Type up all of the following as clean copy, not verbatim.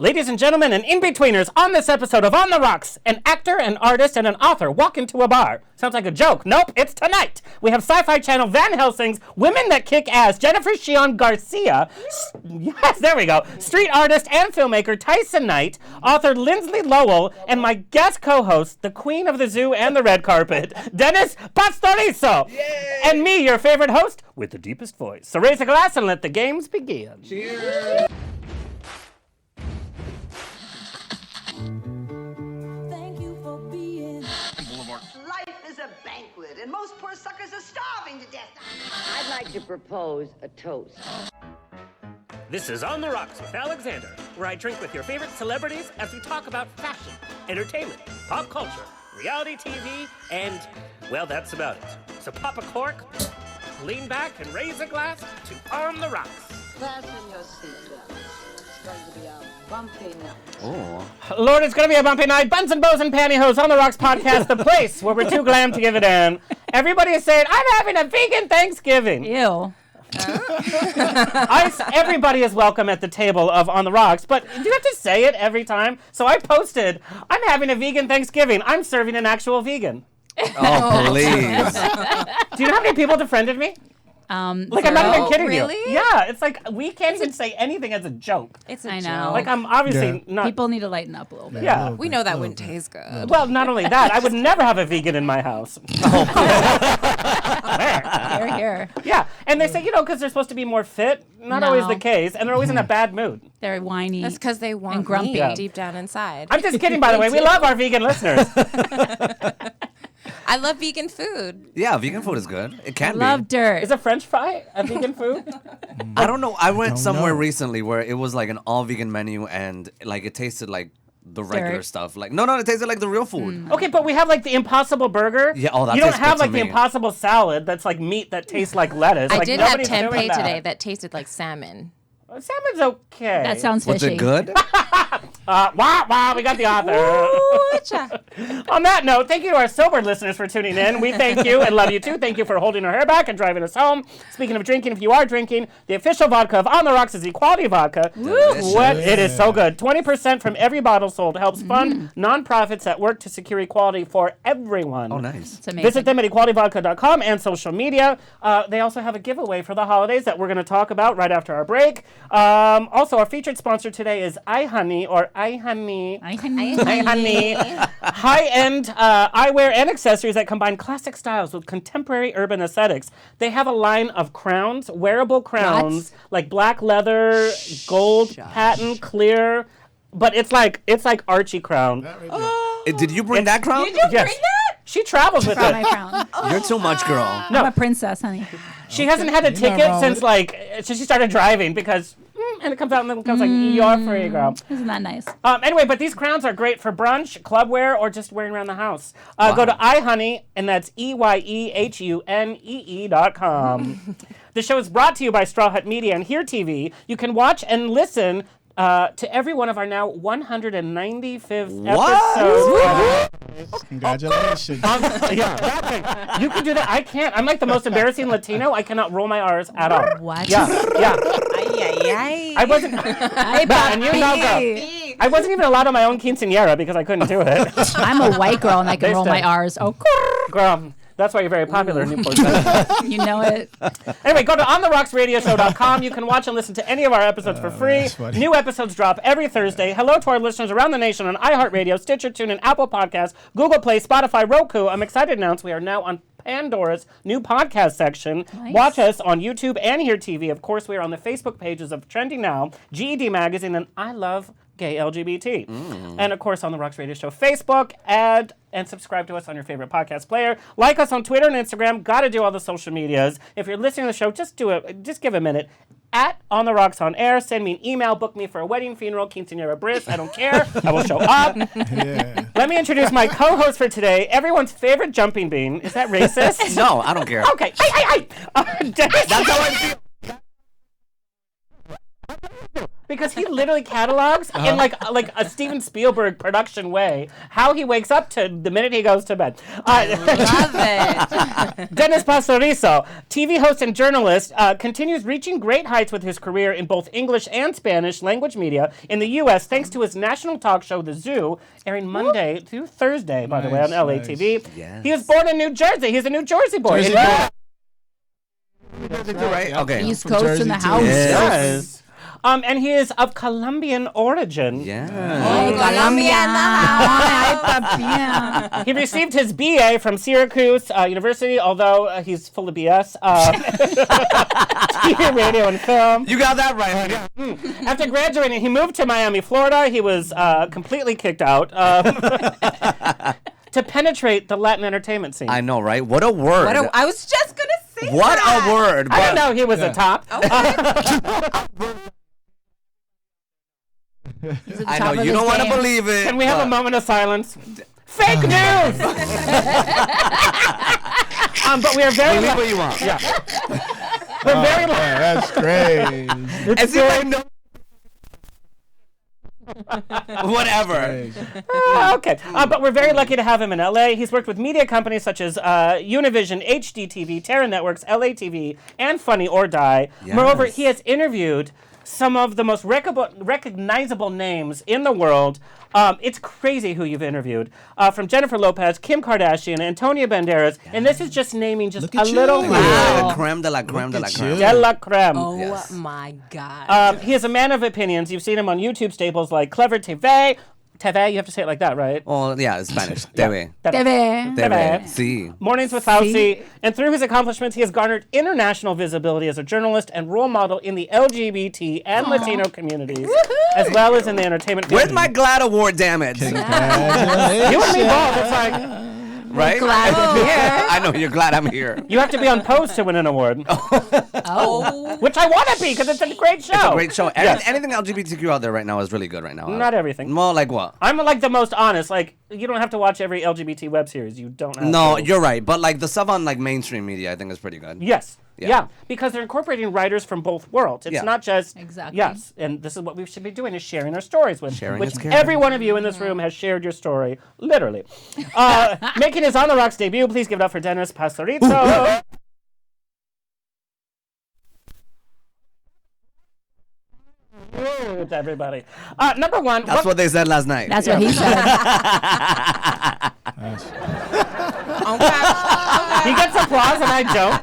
Ladies and gentlemen and in-betweeners, on this episode of On the Rocks, an actor, an artist, and an author walk into a bar. Sounds like a joke. Nope, it's tonight. We have Sci-Fi Channel Van Helsing's Women That Kick Ass, Jennifer Cheon Garcia. Yes, there we go. Street artist and filmmaker Tysen Knight, author Lindsley Lowell, and my guest co-host, the queen of the zoo and the red carpet, Dennis Pastorizo. Yay! And me, your favorite host, with the deepest voice. So raise a glass and let the games begin. Cheers! And most poor suckers are starving to death. I'd like to propose a toast. This is On the Rocks with Alexander, where I drink with your favorite celebrities as we talk about fashion, entertainment, pop culture, reality TV, and, well, that's about it. So pop a cork, lean back, and raise a glass to On the Rocks. Fasten your seatbelts. It's going to be a bumpy night. Oh. Lord, it's going to be a bumpy night. Buns and bows and pantyhose, On the Rocks podcast, the place where we're too glam to give it in. Everybody is saying, I'm having a vegan Thanksgiving. Ew. Everybody is welcome at the table of On the Rocks, but do you have to say it every time? So I posted, I'm having a vegan Thanksgiving. I'm serving an actual vegan. Oh, please. Do you know how many people defriended me? I'm not even kidding really? you. Yeah, it's like we can't even say anything as a joke. It's a joke. Like I'm obviously not. People need to lighten up a little bit. Yeah, we know that wouldn't taste good. Well, not only that, I would never have a vegan in my house. Here, here. Yeah, and they say, because they're supposed to be more fit. Not always the case, and they're always in a bad mood. They're whiny. That's because they want and grumpy meat deep down inside. I'm just kidding, by the way. We love our vegan listeners. I love vegan food. Yeah, vegan food is good. It can be. Love dirt. Is a French fry a vegan food? I don't know. I went somewhere recently where it was like an all vegan menu and like it tasted like the regular stuff. Like no, it tasted like the real food. Okay, but we have like the Impossible Burger. Yeah, that you don't tastes have good like to the me. Impossible Salad that's like meat that tastes like lettuce. I like, did have nobody's doing tempeh that. today that tasted like salmon. Well, salmon's okay. That sounds Was fishy. it good? Wow, we got the author. On that note, thank you to our sober listeners for tuning in. We thank you and love you too. Thank you for holding our hair back and driving us home. Speaking of drinking, if you are drinking, the official vodka of On the Rocks is Equality Vodka. It is so good. 20% from every bottle sold helps fund nonprofits that work to secure equality for everyone. Oh, nice. It's amazing. Visit them at equalityvodka.com and social media. They also have a giveaway for the holidays that we're going to talk about right after our break. Also, our featured sponsor today is iHoney or iHoney. iHoney. High-end eyewear and accessories that combine classic styles with contemporary urban aesthetics. They have a line of crowns, wearable crowns, like black leather, gold, patent, clear. But it's like Archie crown. Did you bring that crown? Did you bring that? She travels with My it. crown. You're too much, girl. No. I'm a princess, honey. She hasn't had a ticket since she started driving because, and it comes out and then it comes like, you're free, girl. Isn't that nice? Anyway, but these crowns are great for brunch, club wear, or just wearing around the house. Go to iHoney, and that's EYEHUNEE.com. The show is brought to you by Straw Hut Media and Here TV. You can watch and listen to every one of our now 195th episodes. Congratulations. That thing. You can do that. I can't. I'm like the most embarrassing Latino. I cannot roll my R's at all. What? Yeah. I wasn't. And you know, girl. I wasn't even allowed on my own quinceañera because I couldn't do it. I'm a white girl and I can roll my R's. Oh, Girl, that's why you're very popular in Newport. you know it. Anyway, go to ontherocksradioshow.com. You can watch and listen to any of our episodes for free. New episodes drop every Thursday. Hello to our listeners around the nation on iHeartRadio, Stitcher, TuneIn, Apple Podcasts, Google Play, Spotify, Roku. I'm excited to announce we are now on Pandora's new podcast section. Nice. Watch us on YouTube and Here TV. Of course, we are on the Facebook pages of Trending Now, GED Magazine, and I Love Gay LGBT. And of course on the Rocks Radio Show Facebook, add and subscribe to us on your favorite podcast player. Like us on Twitter and Instagram. Gotta do all the social medias. If you're listening to the show, just give a minute. At On the Rocks on Air, send me an email, book me for a wedding, funeral, quinceañera, bris. I don't care. I will show up. Yeah. Let me introduce my co-host for today, everyone's favorite jumping bean. Is that racist? No, I don't care. Okay. Dennis. That's how I feel. Because he literally catalogs in like a Steven Spielberg production way how he wakes up to the minute he goes to bed. Love it. Dennis Pastorizo, TV host and journalist, continues reaching great heights with his career in both English and Spanish language media in the U.S. thanks to his national talk show, The Zoo, airing Monday through Thursday, by the way, on LA TV. Yes. He was born in New Jersey. He's a New Jersey boy. Jersey boy. Right? Okay. East From Coast Jersey in the too. house. Yes. And he is of Colombian origin. Yeah. Colombia. He received his BA from Syracuse University, although he's full of BS. TV, radio, and film. You got that right, honey. After graduating, he moved to Miami, Florida. He was completely kicked out to penetrate the Latin entertainment scene. I know, right? What a word. I was just going to say What that. a word. I didn't know he was a top. I know, you don't want to believe it. Can we have a moment of silence? Fake news! But we are very Believe what you want. Yeah. We're very That's great. As if I know. Whatever. Okay. But we're very lucky to have him in LA. He's worked with media companies such as Univision, HDTV, Terra Networks, LA TV, and Funny or Die. Yes. Moreover, he has interviewed some of the most recognizable names in the world. It's crazy who you've interviewed. From Jennifer Lopez, Kim Kardashian, Antonio Banderas, and this is just naming just Look a at little you. The creme de la creme de la at creme. you. de la creme. Oh Yes. my God. He is a man of opinions. You've seen him on YouTube staples like Clever TV. TV, you have to say it like that, right? Oh, yeah, it's Spanish. TV. TV. TV. Sí. Mornings with Fauci. And through his accomplishments, he has garnered international visibility as a journalist and role model in the LGBT and Latino communities, as well as in the entertainment Where's community. my GLAAD award, damn it? You and me both. It's like, Right? Glad I'm here. I know, you're glad I'm here. you have to be on Pose to win an award. Oh. Which I want to be, because it's a great show. It's a great show. Yes. Anything LGBTQ out there right now is really good right now. Not everything. Well, like what? I'm like the most honest. Like, you don't have to watch every LGBT web series. You don't have No, to. you're right. But like the stuff on like mainstream media, I think is pretty good. Yes. Yeah. Yeah. Because they're incorporating writers from both worlds. It's Yeah. not just Exactly. Yes, and this is what we should be doing: is sharing our stories with. Sharing which is caring. every one of you in this room has shared your story, literally. Making his On the Rocks debut, please give it up for Dennis Pastorizo. To everybody. Number one. That's what they said last night. That's what he said. He gets applause and I joke.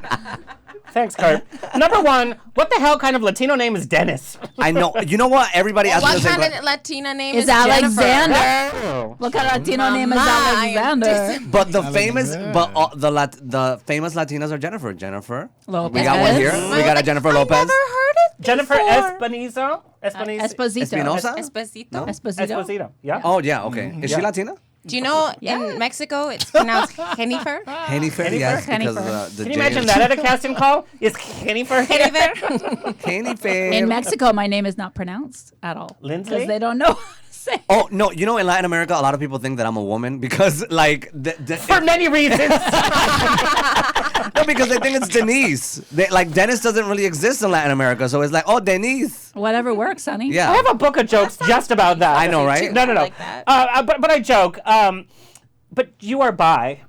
Thanks, Kurt. Number one, what the hell kind of Latino name is Dennis? I know. You know what? Everybody asks me What the same kind question. of Latina name Is is Jennifer? Alexander. What kind of Latino name is Mama, Alexander? But the famous, Alexander. but the famous Latinas are Jennifer. Lopez. We got one here. We got a Jennifer Lopez. I never heard it Jennifer before. Espinosa? Esposito. Espinosa? Esposito. Esposito. Esposito. Yeah. Oh yeah, okay. Is she Yeah. Latina? Do you know Yeah. in Mexico it's pronounced Jennifer? Jennifer, yes, because the Can you imagine that at a casting call? Is Jennifer? Jennifer. Jennifer. In Mexico, my name is not pronounced at all. Lindsley? Because they don't know how to say. Oh no! You know, in Latin America, a lot of people think that I'm a woman because, like, For many reasons. no, because they think it's Denise. Like Dennis doesn't really exist in Latin America, so it's like, oh, Denise. Whatever works, honey. Yeah. I have a book of jokes just about that. I know, right? No. Like that. But I joke. But you are bi.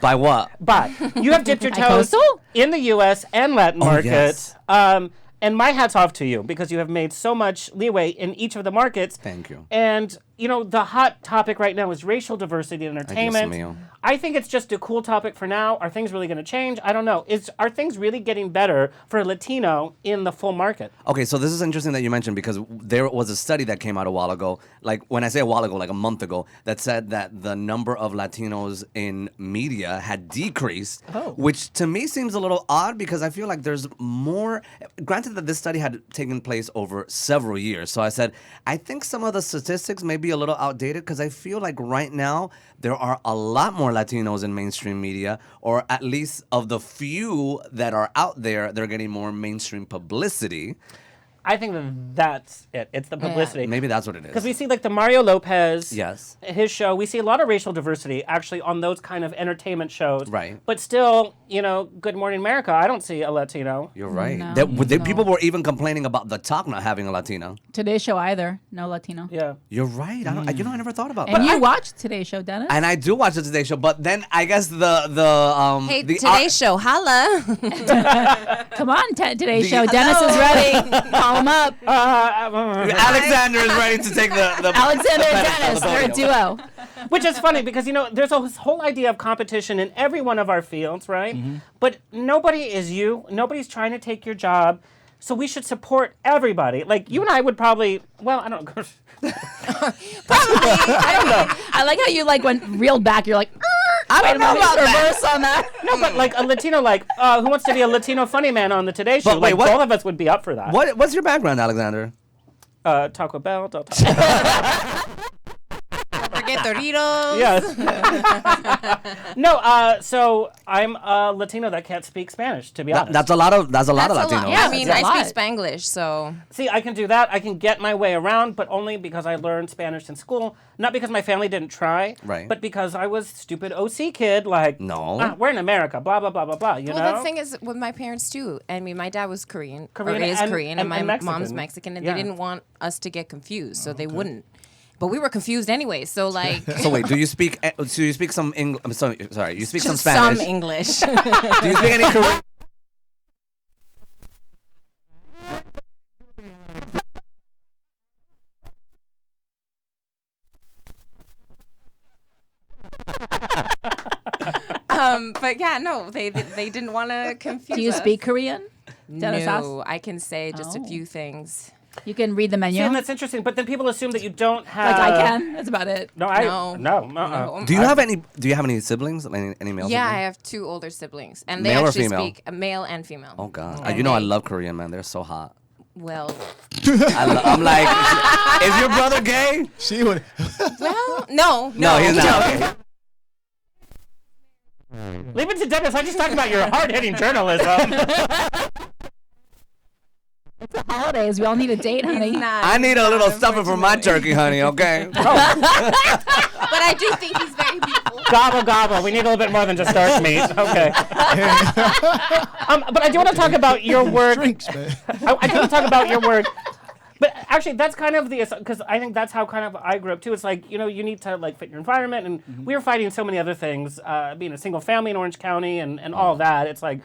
By what? Bi. You have dipped your toes Bi-coastal? in the U.S. and Latin markets. yes. And my hat's off to you because you have made so much leeway in each of the markets. Thank you. And, you know, the hot topic right now is racial diversity in entertainment. mío. I think it's just a cool topic for now. Are things really going to change? I don't know. Are things really getting better for a Latino in the full market? Okay, so this is interesting that you mentioned because there was a study that came out a while ago, like when I say a while ago, like a month ago, that said that the number of Latinos in media had decreased, which to me seems a little odd because I feel like there's more. Granted that this study had taken place over several years, so I said, I think some of the statistics may be a little outdated because I feel like right now there are a lot more Latinos in mainstream media, or at least of the few that are out there, they're getting more mainstream publicity. I think that's it. It's the publicity. Maybe that's what it is. Because we see like the Mario Lopez, Yes. his show. We see a lot of racial diversity actually on those kind of entertainment shows. Right. But still, Good Morning America, I don't see a Latino. You're right. No. People were even complaining about the talk not having a Latino. Today's Show either. No Latino. Yeah. You're right. I never thought about And that. you watched Today's Show, Dennis? And I do watch the Today Show, but then I guess the Hey, the today's show, holla. Come on, Today's Show. Dennis is ready. Call him up. Alexander is ready to take the Alexander and Dennis. They're a duo. Which is funny because, there's this whole idea of competition in every one of our fields, right? But nobody is you. Nobody's trying to take your job. So we should support everybody. Like, you and I would probably, well, I don't know. I like how you went reeled back. You're like, I don't know about that. reverse on that. No, but like a Latino, who wants to be a Latino funny man on the Today Show? But wait, what? Both of us would be up for that. What's your background, Alexander? Taco Bell. Forget Doritos. Yes. No, so I'm a Latino that can't speak Spanish, to be honest. That's a lot of Latinos. Yeah, I mean, that's a I lot. speak Spanglish, so. See, I can do that. I can get my way around, but only because I learned Spanish in school. Not because my family didn't try, Right. but because I was stupid OC kid, No. we're in America, blah, blah, blah, blah, blah, you know? Well, the thing is with my parents, too. I mean, my dad was Korean, Korean or is and- Korean, and and my Mexican. mom's Mexican, and Yeah. they didn't want us to get confused, so they wouldn't. But we were confused anyway, so like. So wait, do you speak some English? I'm sorry, you speak some Just Spanish. some English. Do you speak any Korean? But yeah, no, they didn't want to confuse Do you us. speak Korean? Dennis No, I can say just a Oh. few things. You can read the menu. See, and that's interesting, but then people assume that you don't have... Like I can. That's about it. No, No. No. Do you have any siblings? Any male Yeah, I siblings? have 2 older siblings, and they Male or actually female? speak male and female. Oh God, And I they- love Korean, man. They're so hot. Well, I'm like, is your brother gay? She would. well, no, No, he's not. Leave it to Dennis. I just talked about your hard-hitting journalism. Holidays. We all need a date, honey. I need a little stuffing for my turkey, honey. Okay. But I do think he's very beautiful. Gobble, gobble. We need a little bit more than just dark meat. Okay. But I do want to talk about your work. Drinks, man. I do want to talk about your work. But actually, that's kind of because I think that's how kind of I grew up too. It's like, you need to fit your environment. And we were fighting so many other things, being a single family in Orange County and all that. It's like,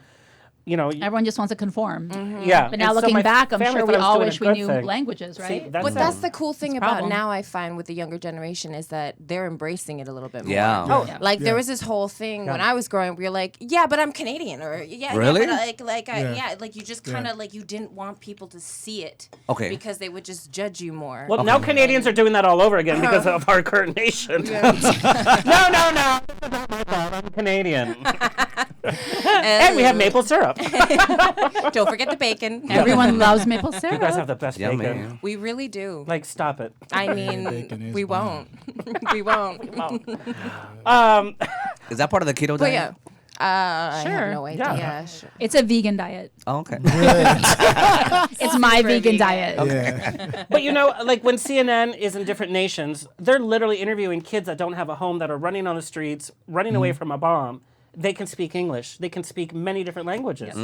Everyone just wants to conform. yeah. But now And so looking my back, I'm family sure we thought I was all doing a wish we good knew thing. languages, right? See, that's But that's the cool thing about problem. now, I find, with the younger generation is that they're embracing it a little bit more. Yeah. Oh, Like there was this whole thing when I was growing up, we were like, yeah, but I'm Canadian, or Really? yeah, but Yeah. like you just kind of like you didn't want people to see it, Okay. because they would just judge you more. Well, now Canadians are doing that all over again because of our current nation. No. This is not my fault. I'm Canadian. And we have maple syrup. Don't forget the bacon. Everyone loves maple syrup. You guys have the best Yeah, bacon. man. We really do. Like, stop it. I bacon mean, is we bomb. won't. We won't. Is that part of the keto But diet? yeah. I Sure. have no idea. Yeah. Sure. It's a vegan diet. Oh, okay. It's my Super vegan vegan. diet. Yeah. But like when CNN is in different nations, they're literally interviewing kids that don't have a home, that are running on the streets, running away from a bomb. They can speak English. They can speak many different languages.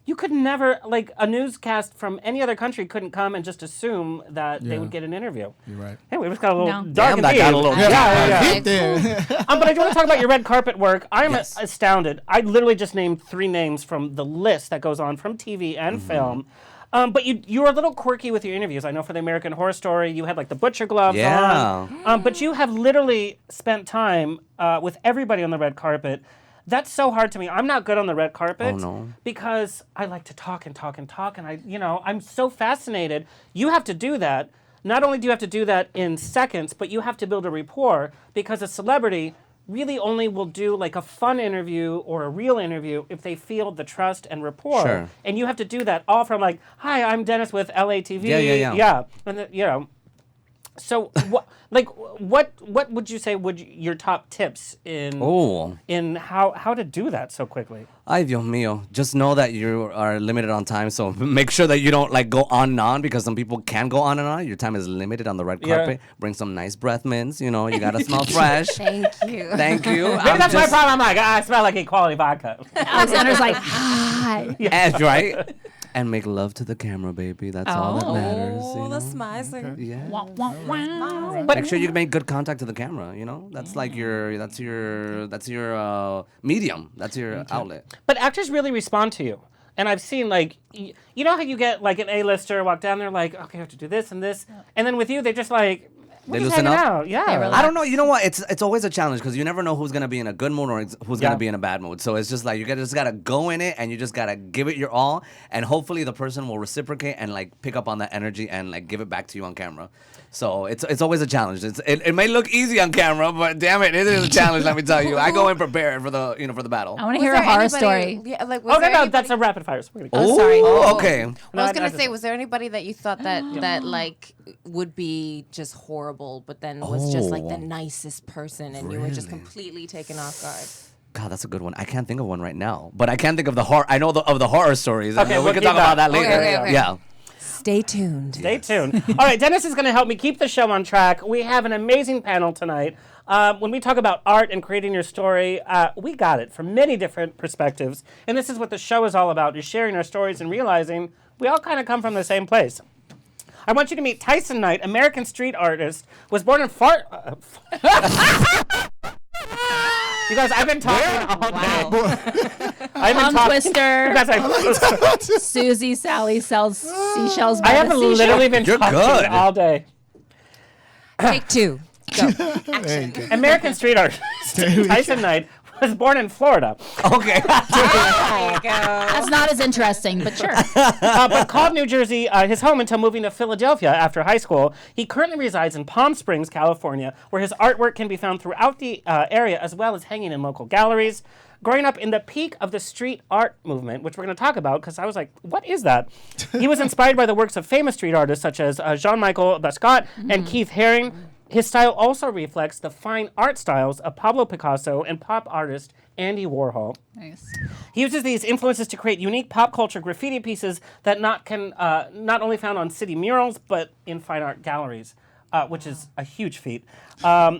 You could never, a newscast from any other country couldn't come and just assume that they Yeah. would get an interview. You're right. Hey, we just got a little No. dark Damn, that indeed. got a little Yeah. Hit there. But I do want to talk about your red carpet work. I'm Yes. astounded. I literally just named 3 names from the list that goes on from TV and film. But you were a little quirky with your interviews. I know for the American Horror Story, you had the butcher gloves Yeah. on. But you have literally spent time with everybody on the red carpet. That's so hard to me. I'm not good on the red carpet. Oh, no. Because I like to talk and talk and talk, and I'm so fascinated. You have to do that. Not only do you have to do that in seconds, but you have to build a rapport, because a celebrity really only will do a fun interview or a real interview if they feel the trust and rapport. Sure. And you have to do that all from hi, I'm Dennis with LATV. Yeah. Yeah. And So what would you say would your top tips in how to do that so quickly? Ay, Dios mío. Just know that you are limited on time, so make sure that you don't like go on and on because some people can go on and on. Your time is limited on the red carpet. Bring some nice breath mints. You know, you gotta smell fresh. Thank you. Thank you. Maybe that's my problem. I'm like, I smell like equality vodka. Alexander's like, hi. That's right. And make love to the camera, baby. That's all that matters. Oh, the smiles. Yeah. Wah, wah, wah. Make sure you make good contact to the camera. You know, that's like your medium. That's your outlet. But actors really respond to you. And I've seen, like, you know how you get, like, an A-lister walk down there, like, okay, I have to do this and this. And then with you, they just, like, we're They just loosen hanging up? out. Yeah. I don't know. You know what? It's always a challenge because you never know who's gonna be in a good mood or who's gonna be in a bad mood. So it's just like just gotta go in it and you just gotta give it your all, and hopefully the person will reciprocate and like pick up on that energy and like give it back to you on camera. So it's always a challenge. It may look easy on camera, but damn it is a challenge. Let me tell you. I go in prepared for the battle. I want to hear a horror story. Yeah, like, No, that's a rapid fire. So we're gonna Oh, sorry. Oh, okay. I was gonna say, was there anybody that you thought that like would be just horrible, but then was just like the nicest person, and you were just completely taken off guard? God, that's a good one. I can't think of one right now, but I can think of the horror. I know of the horror stories. Okay, we we'll can keep talk about that later. Okay. Yeah. Stay tuned. Stay tuned. All right, Dennis is going to help me keep the show on track. We have an amazing panel tonight. When we talk about art and creating your story, we got it from many different perspectives. And this is what the show is all about, is sharing our stories and realizing we all kind of come from the same place. I want you to meet Tysen Knight, American street artist, was born in You guys, I've been talking all day. I've been Tongue twister. You guys, Susie Sally sells seashells by I have the seashore. literally been You're talking good. all day. Take two. Go. There you go. American street artist Tysen Knight was born in Florida. Okay. There you go. That's not as interesting, but sure. But called New Jersey his home until moving to Philadelphia after high school. He currently resides in Palm Springs, California, where his artwork can be found throughout the area as well as hanging in local galleries. Growing up in the peak of the street art movement, which we're going to talk about, because I was like, what is that? He was inspired by the works of famous street artists such as Jean-Michel Basquiat and Keith Haring. His style also reflects the fine art styles of Pablo Picasso and pop artist Andy Warhol. Nice. He uses these influences to create unique pop culture graffiti pieces that not only found on city murals, but in fine art galleries, which is a huge feat.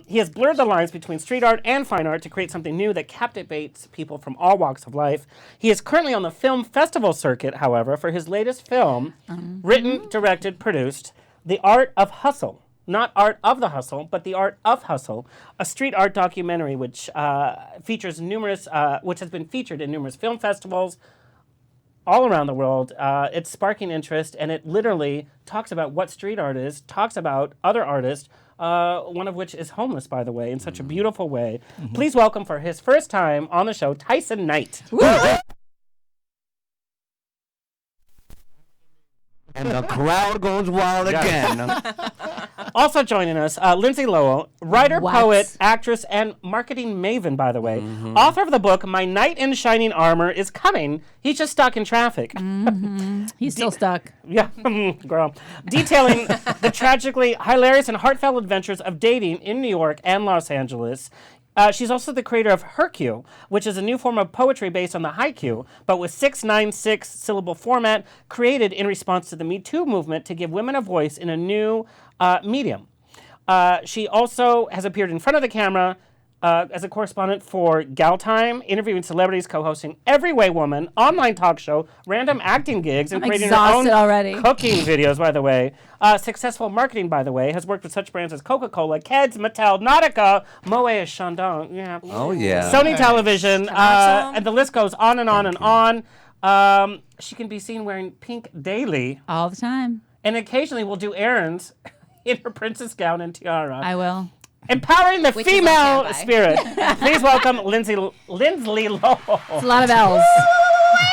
He has blurred the lines between street art and fine art to create something new that captivates people from all walks of life. He is currently on the film festival circuit, however, for his latest film, written, directed, produced, The Art of Hustle. Not Art of the Hustle, but The Art of Hustle, a street art documentary which features which has been featured in numerous film festivals all around the world. It's sparking interest, and it literally talks about what street art is, talks about other artists, one of which is homeless, by the way, in such a beautiful way. Please welcome for his first time on the show, Tysen Knight. And the crowd goes wild again. Also joining us, Lindsley Lowell, writer, What? poet, actress, and marketing maven, by the way. Author of the book, My Knight in Shining Armor is Coming. He's just stuck in traffic. He's still stuck. Yeah, girl. Detailing the tragically hilarious and heartfelt adventures of dating in New York and Los Angeles. She's also the creator of Hercule, which is a new form of poetry based on the haiku, but with 696 syllable format, created in response to the Me Too movement to give women a voice in a new medium. She also has appeared in front of the camera as a correspondent for Gal Time, interviewing celebrities, co-hosting Every Way Woman, online talk show, random acting gigs, and I'm creating her own exhausted already. cooking videos, by the way. Successful marketing, by the way, has worked with such brands as Coca-Cola, Keds, Mattel, Nautica, Moet Chandon, yeah. Oh, yeah. Sony Television, and the list goes on and on and on. She can be seen wearing pink daily, All the time. and occasionly will do errands in her princess gown and tiara. I will. Empowering the Which is female okay, bye. spirit. Please welcome Lindsley Lowell. It's a lot of L's.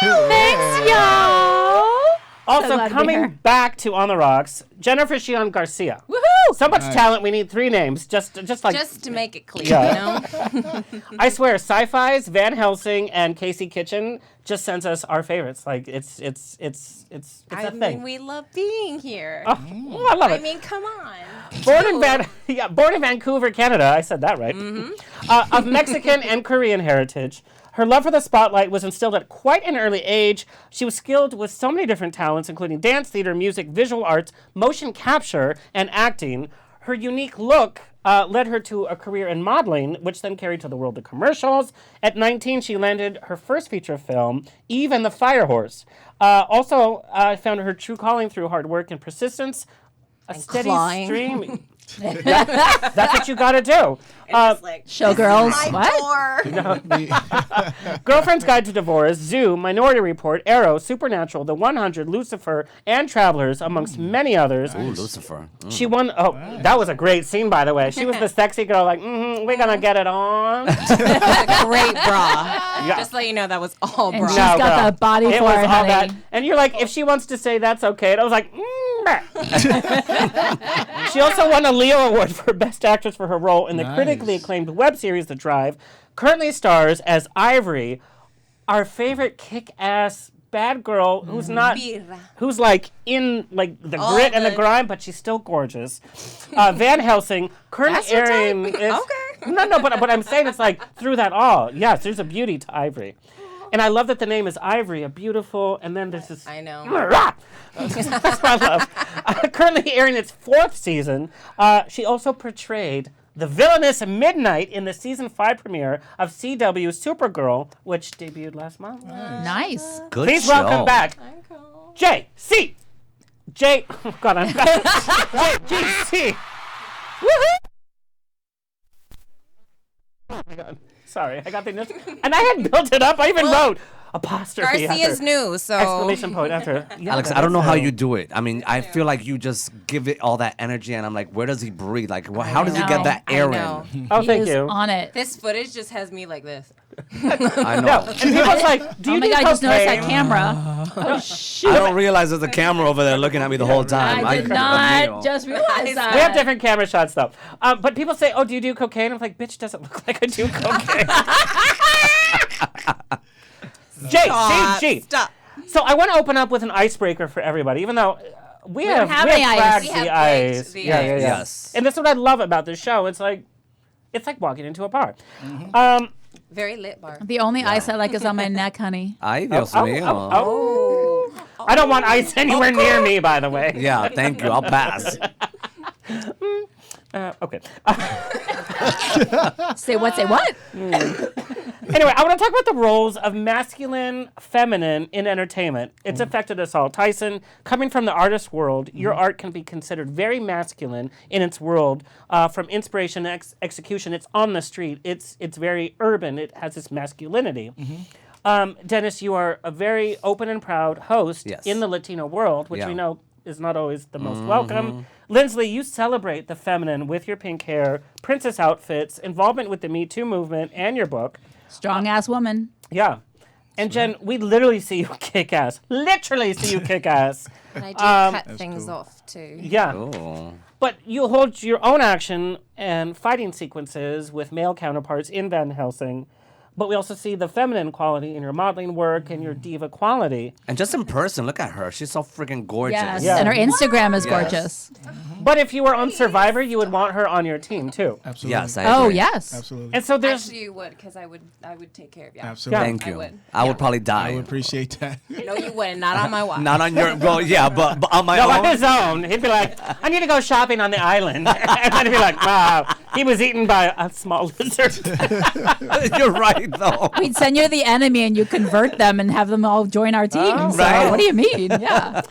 Thanks, y'all. Also glad to be coming here. back to On the Rocks, Cheon Garcia. Woohoo! So much talent, we need 3 names. Just like Just to make it clear, Yeah. you know? I swear, Sci-Fi's, Van Helsing, and Casey Kitchen just sends us our favorites. Like it's a I thing. mean, we love being here. Oh, I love I it. mean, come on. Born in Vancouver, Canada. I said that right. Of Mexican and Korean heritage. Her love for the spotlight was instilled at quite an early age. She was skilled with so many different talents, including dance, theater, music, visual arts, motion capture, and acting. Her unique look led her to a career in modeling, which then carried to the world of commercials. At 19, she landed her first feature film, Eve and the Fire Horse. Also, found her true calling through hard work and persistence. A steady clawing. stream. That's what you got to do. Showgirls. What? Girlfriend's Guide to Divorce, Zoo, Minority Report, Arrow, Supernatural, The 100, Lucifer, and Travelers, amongst many others. Ooh, Lucifer. She won. Oh, that was a great scene, by the way. She was the sexy girl, like, we're gonna get it on. Great bra. Yeah. Just let you know that was all bra. She's got the body it for was it, all honey. that. And you're like, if she wants to say that's okay, and I was like, She also won a Leo Award for Best Actress for her role in the critically acclaimed web series The Drive. Currently stars as Ivory, our favorite kick-ass bad girl who's who's like in like the grit and the grime, but she's still gorgeous. Van Helsing, currently airing. No, but I'm saying it's like through that all. Yes, there's a beauty to Ivory. And I love that the name is Ivory, a beautiful, and then there's this. I know. That's what I love. Currently airing its 4th season, she also portrayed the villainous Midnight in the season 5 premiere of CW's Supergirl, which debuted last month. Nice. Good Please show. welcome back J.C. Oh God, I'm back. J.G.C. Woohoo! Oh my God. Sorry, I got the and I had built it up. I even wrote apostrophe. Garcia's after, new, so exclamation point after. Yeah, Alex, I don't know how you do it. I mean, I feel like you just give it all that energy, and I'm like, where does he breathe? Like, how does he get that air in? Oh, He thank is you. on it. this footage just has me like this. I know. And people's like, do you Oh my do God, I just noticed that cocaine? camera. Oh, shoot. I don't realize there's a camera over there looking at me the whole time. I did not just realize that. We have different camera shots, though. But people say, oh, do you do cocaine? I'm like, bitch, doesn't look like I do cocaine. J.C.G. Stop. So I want to open up with an icebreaker for everybody, even though we have any ice. cracked We the have ice. baked the Yeah. ice. Yes. And that's what I love about this show. It's like walking into a bar. Very lit bar. The only ice I like is on my neck, honey. Ay, Dios mío. I don't want ice anywhere near me, by the way. Yeah, thank you. I'll pass. Okay. Say what? Say what? Anyway, I want to talk about the roles of masculine, feminine in entertainment. It's affected us all. Tysen, coming from the artist world, your art can be considered very masculine in its world. From inspiration to execution, it's on the street. It's very urban. It has this masculinity. Dennis, you are a very open and proud host in the Latino world, which we know is not always the most welcome. Lindsley, you celebrate the feminine with your pink hair, princess outfits, involvement with the Me Too movement, and your book. Strong ass woman. Yeah. And Jen, we literally see you kick ass. Literally see you kick ass. And I do cut things off too. Yeah. Oh. But you hold your own action and fighting sequences with male counterparts in Van Helsing. But we also see the feminine quality in your modeling work and your diva quality. And just in person, look at her. She's so freaking gorgeous. Yes. Yeah. And her Instagram is gorgeous. But if you were on Survivor, you would want her on your team too. Absolutely. Yes, I agree. Oh, yes. Absolutely. And so there's Actually, you would, because I would take care of you. Absolutely. Thank you. I would. I would probably die. I would appreciate that. No, you wouldn't. Not on my watch. Not on your, well, yeah, but on my no, own. on his own. He'd be like, I need to go shopping on the island. And then he'd be like, wow, he was eaten by a small lizard. You're right, though. We'd send you the enemy and you convert them and have them all join our team. So right. what do you mean? Yeah.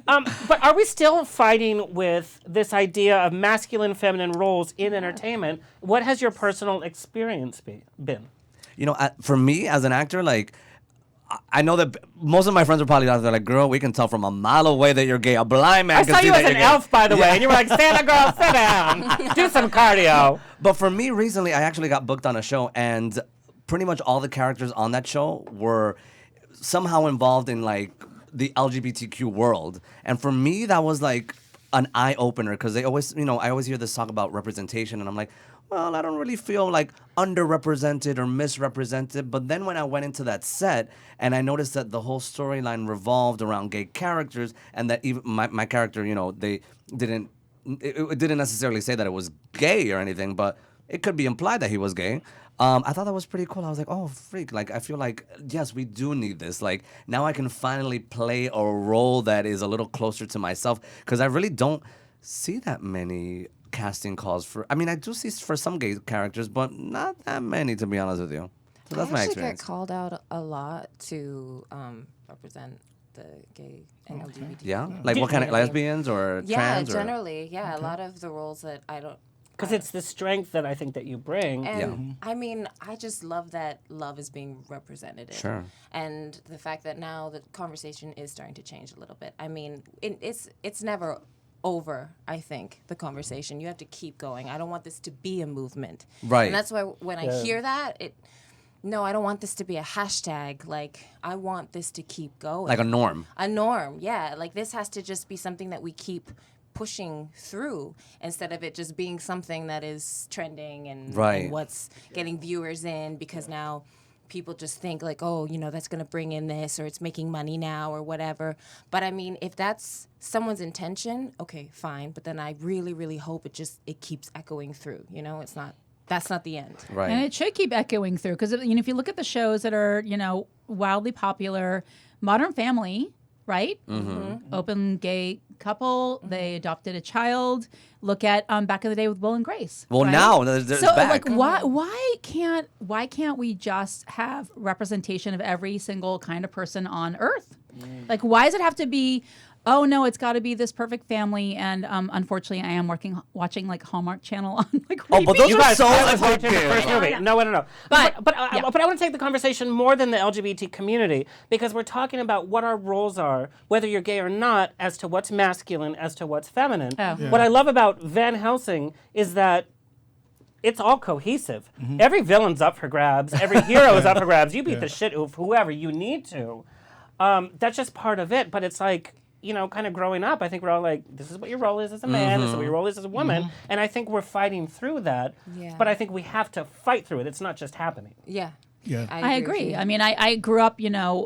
But are we still fighting with this idea of masculine, feminine roles in entertainment? What has your personal experience been? You know, for me as an actor, like, I know that most of my friends are probably out there like, girl, we can tell from a mile away that you're gay. A blind man I can saw see you that as you're an gay. elf, by the way, and you were like, Santa girl, sit down. Do some cardio. But for me, recently, I actually got booked on a show, and pretty much all the characters on that show were somehow involved in, like, the LGBTQ world. And for me, that was, like, an eye-opener, because they always, you know, I always hear this talk about representation, and I'm like, well, I don't really feel like underrepresented or misrepresented. But then when I went into that set and I noticed that the whole storyline revolved around gay characters, and that even my character, you know, they didn't it didn't necessarily say that it was gay or anything, but it could be implied that he was gay. I thought that was pretty cool. I was like, oh, freak. Like, I feel like, yes, we do need this. Like, now I can finally play a role that is a little closer to myself, because I really don't see that many casting calls for. I mean, I do see for some gay characters, but not that many, to be honest with you. So that's my I actually experience. get called out a lot to represent the gay and LGBT. Yeah? Like, what kind of lesbians or trans? Yeah, generally. Yeah, a lot of the roles that I don't. Because it's the strength that I think that you bring. And I mean, I just love that love is being represented. Sure. And the fact that now the conversation is starting to change a little bit. I mean, it's never over, I think, the conversation. You have to keep going. I don't want this to be a movement. Right. And that's why when I hear that, no, I don't want this to be a hashtag. Like, I want this to keep going. Like a norm. A norm, yeah. Like, this has to just be something that we keep pushing through instead of it just being something that is trending and what's getting viewers in, because now people just think like, oh, you know, that's going to bring in this, or it's making money now, or whatever. But I mean, if that's someone's intention, okay, fine. But then I really, really hope it keeps echoing through. You know, that's not the end. Right. And it should keep echoing through, because if you look at the shows that are wildly popular, Modern Family, right? Mm-hmm. Open gay couple, they adopted a child. Look at Back in the Day with Will and Grace. Well, right? now there's so back. like why can't we just have representation of every single kind of person on Earth? Like, why does it have to be? Oh no, it's got to be this perfect family. And unfortunately, I am watching like Hallmark Channel on like. Oh, but those You are guys, so I was watching the addictive. first movie. No. But I want to take the conversation more than the LGBT community, because we're talking about what our roles are, whether you're gay or not, as to what's masculine, as to what's feminine. Oh. Yeah. What I love about Van Helsing is that it's all cohesive. Every villain's up for grabs. Every hero is up for grabs. You beat the shit of whoever you need to. That's just part of it. But it's like, kind of growing up, I think we're all like, this is what your role is as a man, this is what your role is as a woman. And I think we're fighting through that. Yeah. But I think we have to fight through it. It's not just happening. Yeah. I agree. I mean, I grew up,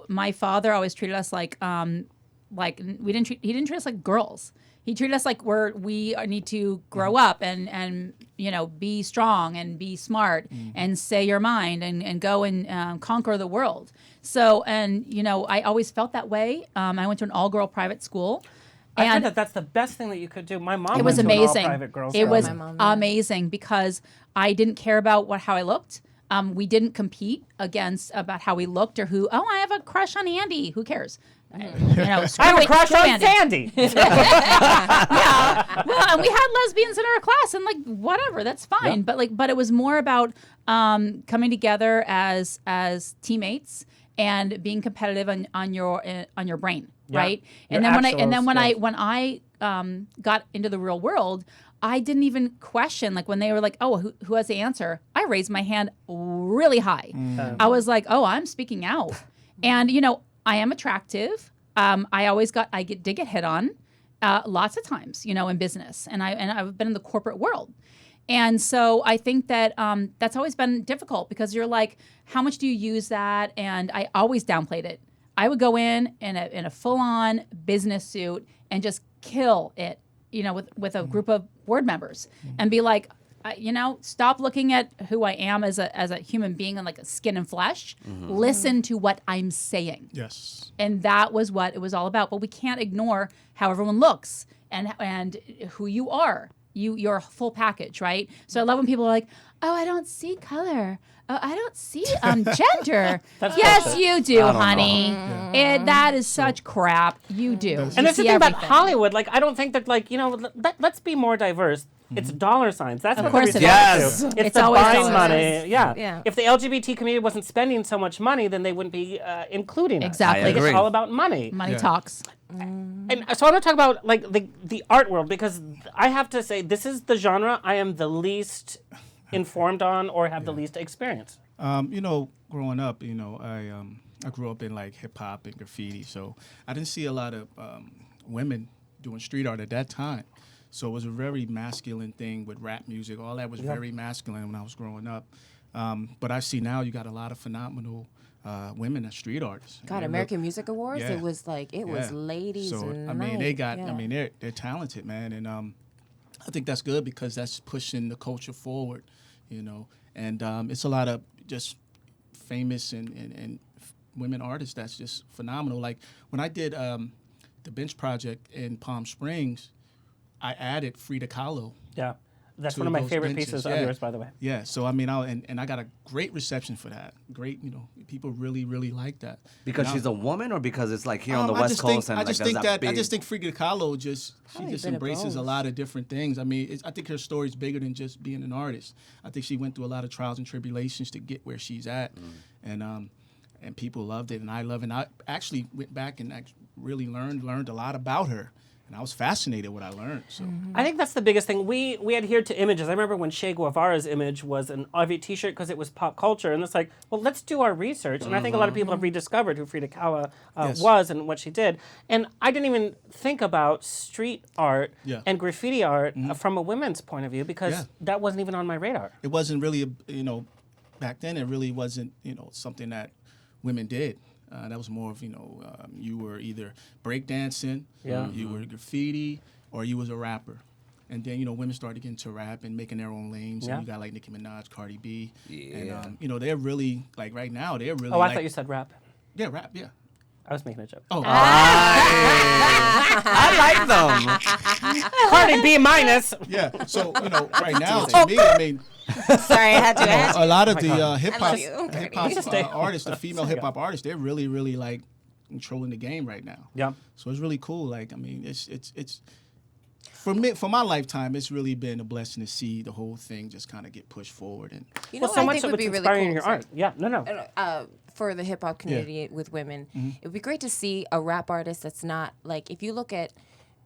my father always treated us like he didn't treat us like girls. He treated us like we need to grow up and be strong and be smart and say your mind and go and conquer the world. So, I always felt that way. I went to an all-girl private school. I heard that's the best thing that you could do. My mom it was went to amazing. an all-private girls' It school. was amazing because I didn't care about how I looked. We didn't compete about how we looked or who. Oh, I have a crush on Andy. Who cares? I have a crush on Sandy. Yeah. Well, and we had lesbians in our class, and whatever, that's fine. Yeah. But it was more about coming together as teammates and being competitive on your brain, right? And then when I got into the real world, I didn't even question, when they were like, oh, who has the answer? I raised my hand really high. I was like, oh, I'm speaking out. And, I am attractive. I did get hit on lots of times, in business. And I've been in the corporate world. And so I think that that's always been difficult because you're like, how much do you use that? And I always downplayed it. I would go in a full-on business suit and just kill it, with a group of board members and be like, stop looking at who I am as a human being and a skin and flesh. Listen to what I'm saying. Yes. And that was what it was all about. But we can't ignore how everyone looks and who you are. You're a full package, right? So I love when people are like, oh, I don't see color. Oh, I don't see gender. Yes, you do, honey. That is such crap. You do. And that's the thing about Hollywood. I don't think that, let's be more diverse. It's dollar signs. That's of what course it is. It's It's the always buying dollars. money. Yeah. If the LGBT community wasn't spending so much money, then they wouldn't be including us. Exactly. I agree. It's all about money. Money talks. And so I want to talk about the art world, because I have to say this is the genre I am the least informed on or have the least experience. Growing up, I grew up in hip hop and graffiti, so I didn't see a lot of women doing street art at that time. So it was a very masculine thing with rap music. All that was very masculine when I was growing up. But I see now you got a lot of phenomenal women as street artists. God, American Music Awards, Yeah. it was was ladies. So and I mean, they got. yeah. I mean, they're talented, man, and I think that's good because that's pushing the culture forward, and it's a lot of just famous and women artists that's just phenomenal. Like when I did the Bench Project in Palm Springs, I added Frida Kahlo. Yeah. That's to one of my those favorite benches. pieces of yours, by the way. Yeah, so I mean, I got a great reception for that. Great, people really, really like that. Because she's a woman, or because it's like here on the West Coast and I like just there's think that I big... just think Frida Kahlo she just bit of embraces a both. lot of different things. I mean, I think her story's bigger than just being an artist. I think she went through a lot of trials and tribulations to get where she's at, and people loved it, and I love it. And I actually went back and really learned a lot about her. And I was fascinated what I learned. So I think that's the biggest thing. We adhered to images. I remember when Che Guevara's image was an every T-shirt because it was pop culture, and it's like, well, let's do our research. And I think a lot of people have rediscovered who Frida Kahlo was and what she did. And I didn't even think about street art and graffiti art from a women's point of view because that wasn't even on my radar. it wasn't really, back then it really wasn't, something that women did. That was more of, you were either breakdancing, you were graffiti, or you was a rapper. And then, women started getting into rap and making their own lanes. And you got like Nicki Minaj, Cardi B. Yeah. And, they're really, like right now, they're really Oh, I thought you said rap. Yeah, rap, yeah. I was making a joke. Oh, I like them. Cardi B minus. yeah. So, right now, to me, I mean, Sorry, I had to add. a lot of the hip hop you. artists, the female hip hop artists, they're really, really like controlling the game right now. Yeah. So it's really cool. Like, I mean, it's for me, for my lifetime, it's really been a blessing to see the whole thing just kind of get pushed forward. And You know Well, what so I much think of would it's be really inspiring cool? in your Sorry. art. Yeah, no. For the hip hop community with women, it would be great to see a rap artist that's not like, if you look at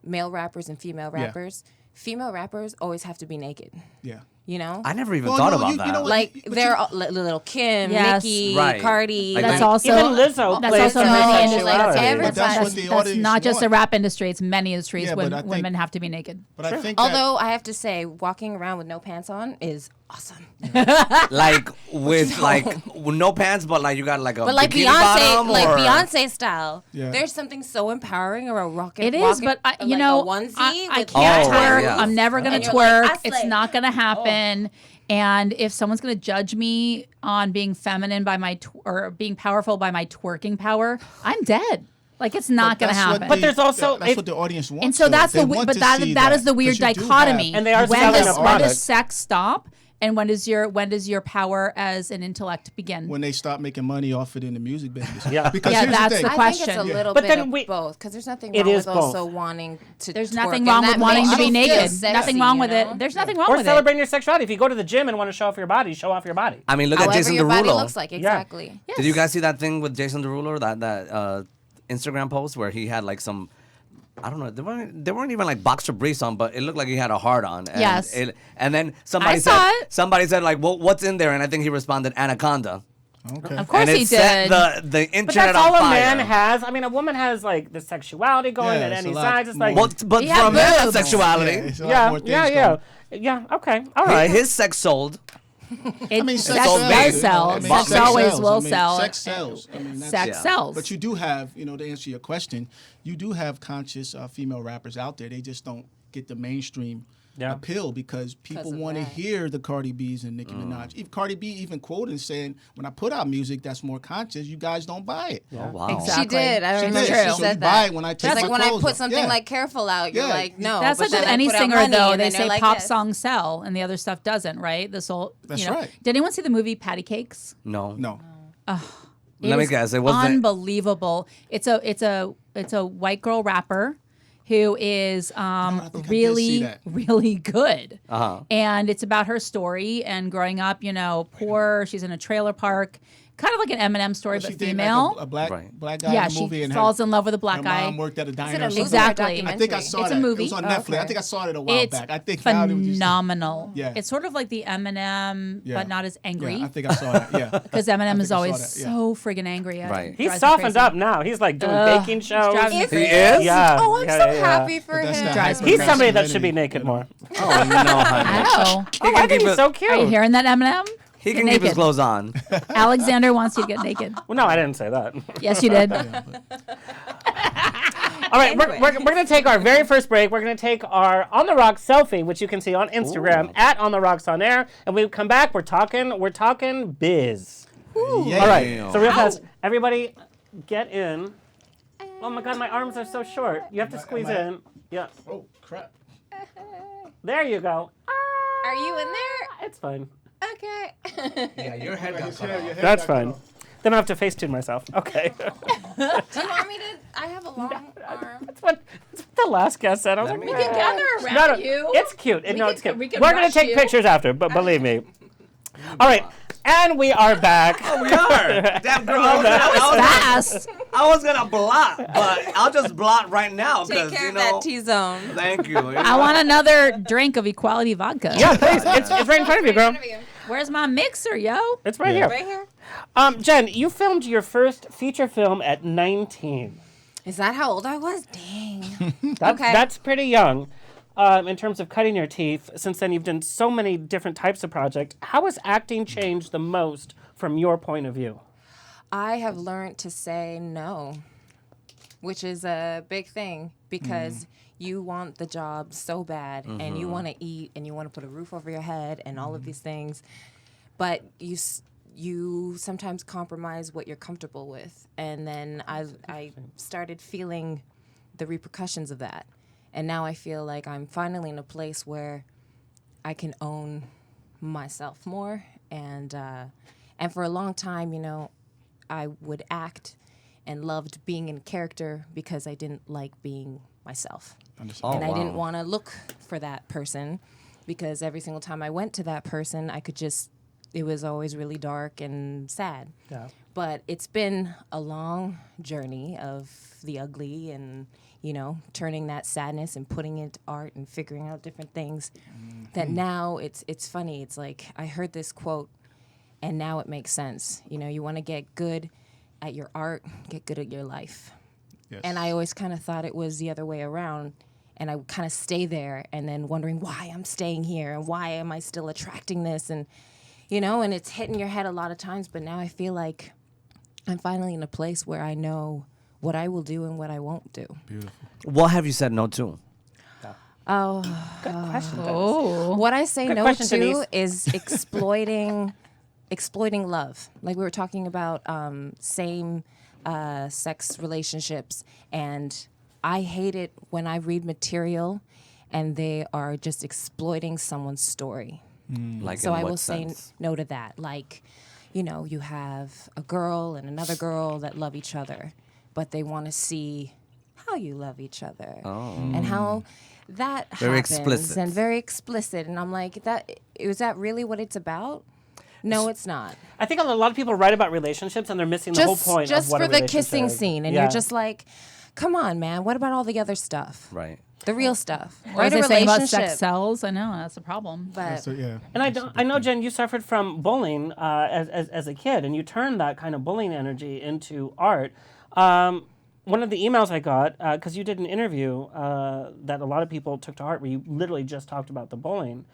male rappers and female rappers, female rappers always have to be naked. yeah. You know? I never even Well, thought no, about you that. know what? Like But they're all, Little Kim, Yes. Nicki, Right. Cardi. Like That's they- also Even Lizzo that's plays also some many sexuality. industries. Like, every But that's time- what the That's audience not just the want. rap industry; it's many industries. Yeah, but I think- Women have to be naked. But I think that, Although I have to say, walking around with no pants on is awesome. Like with with no pants, but like you got like a But like bikini Beyonce, bottom, like or... Beyonce style, Yeah. there's something so empowering about rocking. It is, walking, but like a onesie. I with can't Oh, twerk. yeah. I'm never gonna And you're like, twerk. I It's slay. not gonna happen. And if someone's gonna judge me on being feminine by my or being powerful by my twerking power, I'm dead. Like it's not gonna that's what happen. But there's also- that's if- what the audience wants. And so though. that's They the want but to that see that is the weird 'cause you do dichotomy. And they are when selling does a when product. does sex stop and when does your power as an intellect begin? when they stop making money off it in the music business. Yeah. Because Yeah, here's that's the the thing. question. I think it's a little But bit then of we- both, because there's nothing It wrong is with also both. wanting to. There's twerk, nothing and wrong that with wanting makes to be you feel naked. sexy, Nothing wrong you with know? it. There's nothing wrong Or with celebrate it. your sexuality. If you go to the gym and want to show off your body, show off your body. I mean, look at However Jason your body Derulo. looks like, exactly. Did you guys see that thing with Jason Derulo? That Instagram post where he had like some, I don't know, they weren't even like boxer briefs on, but it looked like he had a heart on. And Yes. And then somebody I said, saw it. somebody said like, well, what's in there? And I think he responded, anaconda. Okay. Of course and it he set did. the internet But that's on all a fire. man has. I mean, a woman has like the sexuality going Yeah, at it's any a lot size. It's like, more. But He had from his boobs. sexuality, it's a lot more things going. yeah. Okay, all right. his sex sold. It, I mean, sex sells. does sell. I mean, Sex sex always sells. will I mean, sell. Sex sells. I mean, that's, Sex Yeah. sells. But you do have, to answer your question, you do have conscious female rappers out there. They just don't get the mainstream appeal because people of want to that. hear the Cardi B's and Nicki Minaj. If Cardi B even quoted saying, when I put out music that's more conscious, you guys don't buy it. Oh, wow. Exactly. She did. I She remember did. she So you said buy that. it when I take She's my like, when I clothes put off. something Yeah. like Careful out, you're Yeah. like, no. That's but like then with I any put out singer money, though. and They then they're say like pop this. songs sell and the other stuff doesn't, right? This whole That's you know. right. Did anyone see the movie Patty Cakes? No. No. Let me is guess. It wasn't. unbelievable. It's a white girl rapper who is think I did see really that. really good. Uh-huh. And it's about her story and growing up, poor. She's in a trailer park, kind of like an Eminem story, She but dated female. like a black Right. guy Yeah, in the movie she and falls her, in love with a black her guy. mom worked at a diner. it a or movie something. Exactly. I think I saw It's that. a movie. It was on Okay. Netflix. I think I saw it a while It's back. I think now it was just- phenomenal. Yeah. It's sort of like the Eminem, Yeah. but not as angry. Yeah, I think I saw that. Yeah. Because Eminem think is I saw always that, yeah. so friggin' angry. Right. He's Drives me softened crazy. up now. He's like doing baking shows. driving me Is He he? is? Yeah. Oh, I'm Yeah, so yeah, yeah. happy for That's him. the Drives me He's crazy. somebody that should be naked more. Oh no, honey. I know. Oh, I think he's so cute. Are you hearing that, Eminem? He Get can keep his naked. clothes on. Alexander wants you to get naked. Well, no, I didn't say that. Yes, you did. All right, we're going to take our very first break. We're going to take our On the Rocks selfie, which you can see on Instagram at On the Rocks on Air. And we come back, we're talking biz. Yeah. All right, so real fast, everybody get in. Oh my God, my arms are so short. You have to squeeze in. Yeah. Oh, crap. There you go. Are you in there? It's fine. Okay. Yeah, your head got cut off. That's fine. Then I have to Facetune myself. Okay. Do you want me to? I have a long arm. That's what the last guest said. I was like, We can gather around you. It's cute. It's cute. We can We're going rush to take you. pictures after, but believe me. All right. And we are back. Oh, we are. Damn girl, Fast. I was gonna blot, but I'll just blot right now Take because care of that T-zone. Thank you. I want another drink of Equality vodka. Yeah, please. It's right in front of you, girl. Where's my mixer, yo? It's right here. Right here. Jen, you filmed your first feature film at 19. Is that how old I was? Dang. That's pretty young. In terms of cutting your teeth, since then you've done so many different types of projects. How has acting changed the most from your point of view? I have learned to say no, which is a big thing because you want the job so bad and you want to eat and you want to put a roof over your head and all of these things, but you sometimes compromise what you're comfortable with. And then I started feeling the repercussions of that. And now I feel like I'm finally in a place where I can own myself more. And for a long time, you know, I would act and loved being in character because I didn't like being myself. And I didn't want to look for that person because every single time I went to that person, it was always really dark and sad. Yeah. But it's been a long journey of the ugly and, you know, turning that sadness and putting it into art and figuring out different things that now it's funny. It's like I heard this quote and now it makes sense. You know, you want to get good at your art, get good at your life. Yes. And I always kind of thought it was the other way around. And I would kind of stay there and then wondering why I'm staying here and why am I still attracting this? And, you know, and it's hitting your head a lot of times. But now I feel like I'm finally in a place where I know what I will do and what I won't do. Beautiful. What have you said no to? Oh, Good question. what I say Good no question, to Denise. is exploiting love. Like we were talking about same sex relationships, and I hate it when I read material and they are just exploiting someone's story. Like So in I what will sense? say no to that. Like, you know, you have a girl and another girl that love each other, but they want to see how you love each other and how that Very happens explicit. and very explicit. And I'm like, is that really what it's about? No, it's not. I think a lot of people write about relationships and they're missing the whole point just of what for a the relationship kissing is. scene, and Yeah. you're just like, come on, man. What about all the other stuff? Right. The real stuff. What Write are a they saying about relationship. sex sells? I know, that's a problem. But So, yeah. And I know, Jen, you suffered from bullying as a kid, and you turned that kind of bullying energy into art. One of the emails I got, because you did an interview that a lot of people took to heart, where you literally just talked about the bullying.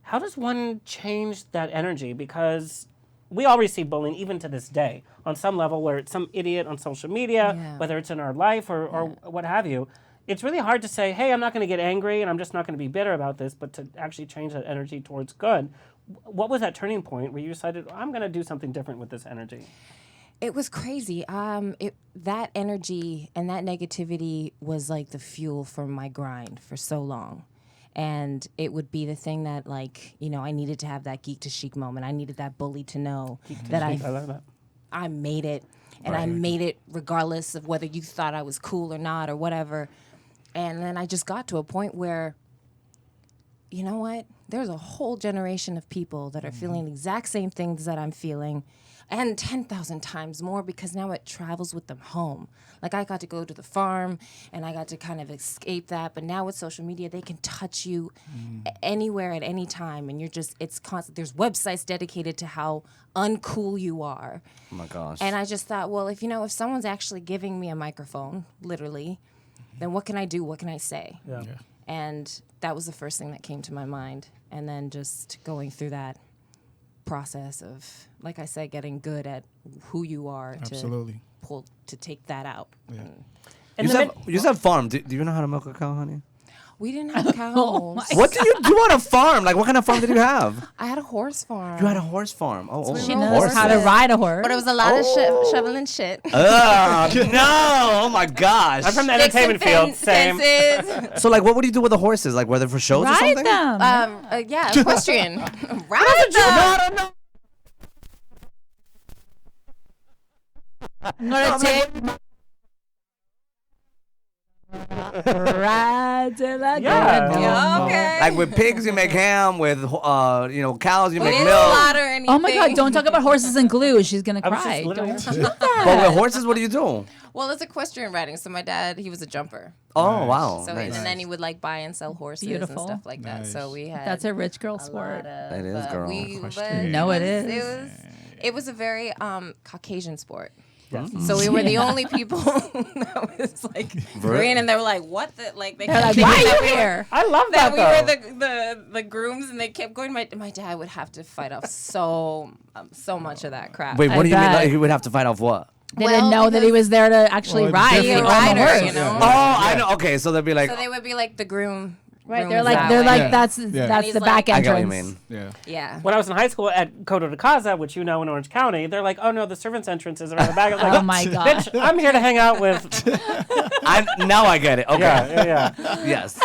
How does one change that energy? Because we all receive bullying, even to this day, on some level, where it's some idiot on social media, Yeah. whether it's in our life or what have you. It's really hard to say, hey, I'm not going to get angry and I'm just not going to be bitter about this, but to actually change that energy towards good. What was that turning point where you decided, I'm going to do something different with this energy? it was crazy. That energy and that negativity was like the fuel for my grind for so long. And it would be the thing that, like, you know, I needed to have that geek to chic moment. I needed that bully to know that I love that. I made it. And I made it regardless of whether you thought I was cool or not or whatever. And then I just got to a point where, you know what? There's a whole generation of people that are feeling the exact same things that I'm feeling, and 10,000 times more, because now it travels with them home. Like, I got to go to the farm, and I got to kind of escape that. But now with social media, they can touch you anywhere at any time, and you're just, it's constant. There's websites dedicated to how uncool you are. Oh my gosh. And I just thought, well, if someone's actually giving me a microphone, literally, then what can I do? What can I say? Yeah. And that was the first thing that came to my mind. And then just going through that process of, like I said, getting good at who you are Absolutely. to take that out. Yeah. You said farm. Do you know how to milk a cow, honey? We didn't have cows. What do you do on a farm? Like, what kind of farm did you have? I had a horse farm. You had a horse farm. She knows how to ride a horse. But it was a lot of shoveling shit. No! Oh my gosh! I'm from the entertainment field. Same. So, like, what would you do with the horses? Like, were they for shows or something? Ride them. Yeah, equestrian. Ride them. No. I'm gonna take. Ride till I Yeah. get home. Okay. Like with pigs, you make ham. With cows, you We make didn't milk. slaughter anything. Oh my God! Don't talk about horses and glue. She's gonna I was cry. just literally- Don't do that. But with horses, what do you do? Well, it's equestrian riding. So my dad, he was a jumper. Oh wow, So nice. and then he would like buy and sell horses Beautiful. and stuff like that. So we had That's a rich girl a sport. lot of, That is, girl. Equestrian. No, it is. It was a very Caucasian sport. Yes. So we were the only people that was like green, and they were like, "What the like?" They They're kept like, thinking why that are we you were- here? I love That that, we though. were the grooms, and they kept going. My dad would have to fight off so much of that crap. Wait, what I do you mean? bet. Like, he would have to fight off what? They Well, didn't know that he because- was there to actually Well, ride. be a on the rider, horse. you know? Oh, I know. Okay, so they'd be like, So they would be like the groom. Right? grooms They're like that they're way. like Yeah. that's Yeah. that's He's the like- back I entrance. get what you mean. Yeah. Yeah. When I was in high school at Coto de Casa, which you know in Orange County, they're like, oh no, the servant's entrance is around the back. I was like, Oh my God! bitch, I'm here to hang out with. Now I get it. Okay. Yeah. Yes.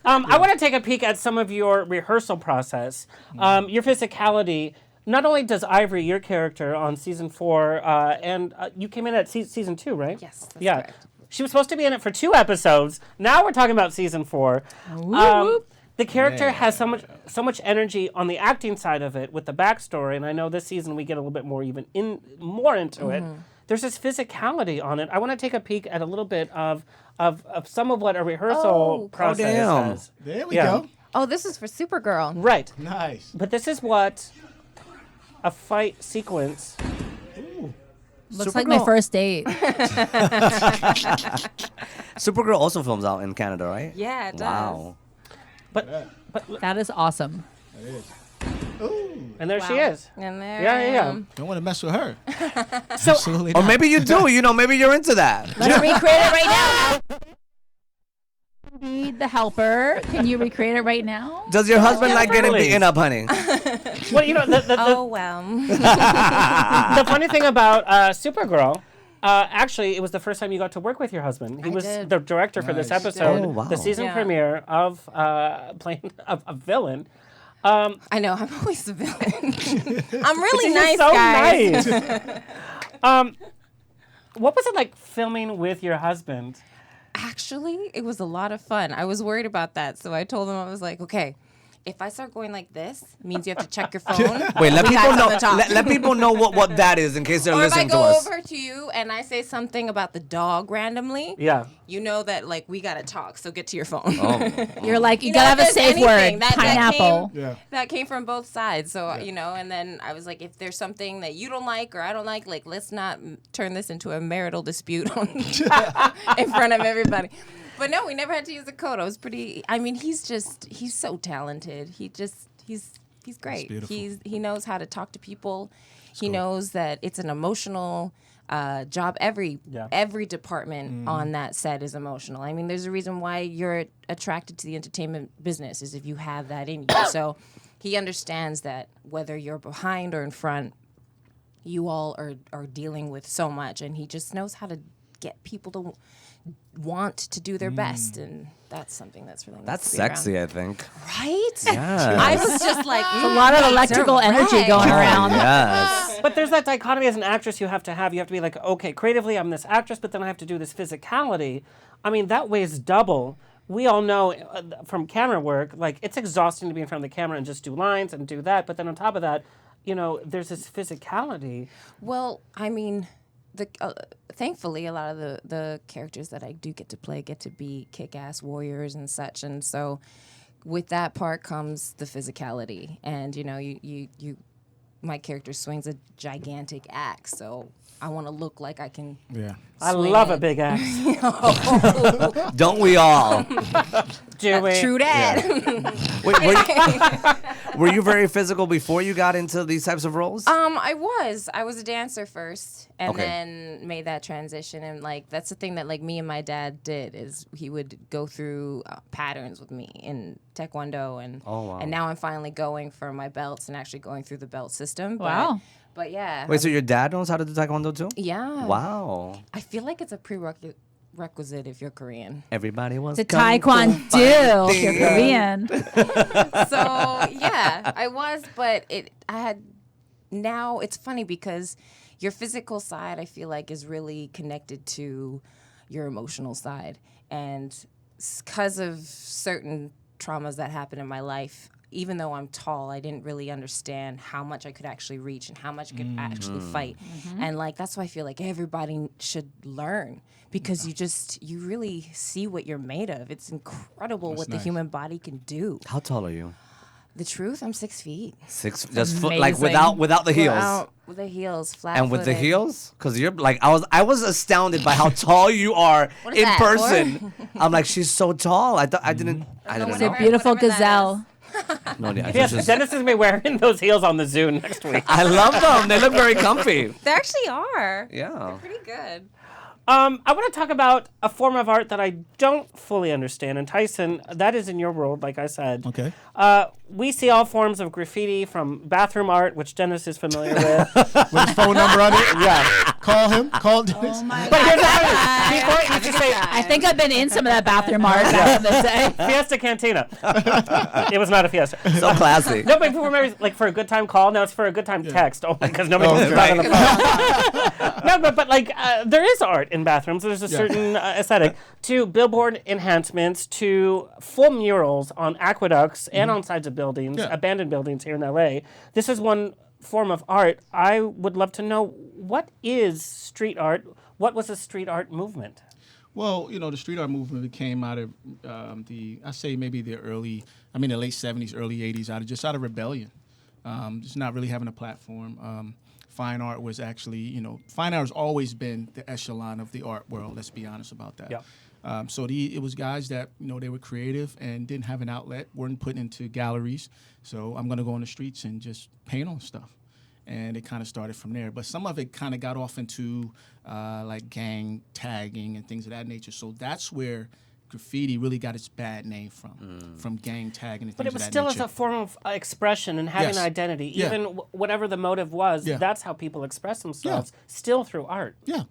I want to take a peek at some of your rehearsal process. Your physicality. Not only does Ivory, your character on season 4, and you came in at season 2, right? Yes, that's yeah. correct. She was supposed to be in it for 2 episodes. Now we're talking about season 4. The character has so much energy on the acting side of it with the backstory, and I know this season we get a little bit more more into it. There's this physicality on it. I want to take a peek at a little bit of some of what a rehearsal process damn. is. There we Yeah. go. Oh, this is for Supergirl. Right. Nice. But this is what a fight sequence. Looks like my first date. Supergirl also films out in Canada, right? Yeah, it does. Wow. But That is awesome. and there she Wow. is. And there Yeah, I yeah, yeah. am. Don't want to mess with her. So Absolutely Or not. maybe you do. Maybe you're into that. Let's recreate it right now. Be the helper. Can you recreate it right now? Does your husband like getting Please. beaten up, honey? well, you know Oh well. the funny thing about Supergirl. Actually, it was the first time you got to work with your husband. He was did. the director for this Nice. episode, Oh, wow. the season Yeah. premiere of playing a villain. I know. I'm always the villain. I'm really He's nice, so guys. nice. What was it like filming with your husband? Actually, it was a lot of fun. I was worried about that, so I told him I was like, okay, if I start going like this, it means you have to check your phone. Wait, let We people got know. something to talk. Let people know what that is in case they're Or if I listening to go us. over to you and I say something about the dog randomly, Yeah. you know that like we gotta talk. So get to your phone. You're like, you know, gotta have if a there's safe anything, word. that Pineapple. Yeah. That came from both sides. So, you know, and then I was like, if there's something that you don't like or I don't like, let's not turn this into a marital dispute in front of everybody. But no, we never had to use a code. I was pretty, I mean, he's so talented. He's great. beautiful. He knows how to talk to people. He knows that it's an emotional job. Every department on that set is emotional. I mean, there's a reason why you're attracted to the entertainment business is if you have that in you. So he understands that whether you're behind or in front, you all are dealing with so much, and he just knows how to get people to want to do their best, and that's something that's really nice That's to be around. sexy, I think. Right? Yes. I was just like, A lot of electrical energy going around. Yes. But there's that dichotomy as an actress you have to have. You have to be like, okay, creatively I'm this actress, but then I have to do this physicality. I mean, that weighs double. We all know from camera work, like it's exhausting to be in front of the camera and just do lines and do that. But then on top of that, you know, there's this physicality. well, I mean, thankfully, a lot of the characters that I do get to play get to be kick-ass warriors and such, and so with that part comes the physicality, and you know, you my character swings a gigantic axe, so I want to look like I can. Yeah. I swing love it. a big axe. Don't we all? Do we? True that. Wait, Were you very physical before you got into these types of roles? I was a dancer first, and Okay. then made that transition. And like that's the thing that like me and my dad did is he would go through patterns with me in Taekwondo, and and now I'm finally going for my belts and actually going through the belt system. Wow. But yeah. Wait, so your dad knows how to do Taekwondo too? Yeah. Wow. I feel like it's a prerequisite if you're Korean. Everybody wants The to kung fu Taekwondo, if you're fighting. Korean. So yeah, I was, but now it's funny because your physical side I feel like is really connected to your emotional side, and because of certain traumas that happened in my life, even though I'm tall, I didn't really understand how much I could actually reach and how much I could actually fight. And like that's why I feel like everybody should learn, because you really see what you're made of. It's incredible what the human body can do. How tall are you? The truth, I'm 6 feet. 6, just like amazing. without the heels. With the heels, flat. And with the heels, because you're like I was astounded by how tall you are What is in that, person. I'm like, she's so tall. I didn't It's a know. beautiful Whatever that gazelle. No, yeah, Yes, just- Dennis is gonna be wearing those heels on the Zoo next week. I love them. They look very comfy. They actually are. Yeah. Pretty good. I want to talk about a form of art that I don't fully understand. And Tyson, that is in your world, like I said. Okay. We see all forms of graffiti, from bathroom art, which Dennis is familiar with. With his phone number on it? Yeah. Call him. Call Dennis. But here's the thing. Before it used to say I think I've been in some of that bathroom art back in the day. Fiesta Cantina. It was not a Fiesta. So classy. No, but people remember, like, for a good time call. Now it's for a good time text. Oh, because nobody Oh, can talk on the phone. No, but like, there is art in bathrooms. There's a certain aesthetic. To billboard enhancements, to full murals on aqueducts and on sides of buildings, Yeah. abandoned buildings here in LA. This is one form of art. I would love to know, what is street art? What was the street art movement? Well, the street art movement came out of the late 70s, early 80s, out of rebellion. Just not really having a platform. Fine art was actually, fine art has always been the echelon of the art world. Let's be honest about that. Yeah. It was guys that, they were creative and didn't have an outlet, weren't put into galleries. So I'm going to go on the streets and just paint on stuff. And it kind of started from there. But some of it kind of got off into like gang tagging and things of that nature. So that's where graffiti really got its bad name from gang tagging and things But it of was that still nature. as a form of expression and having Yes. an identity. Yeah. Even whatever the motive was, Yeah. that's how people express themselves, still through art. Yeah,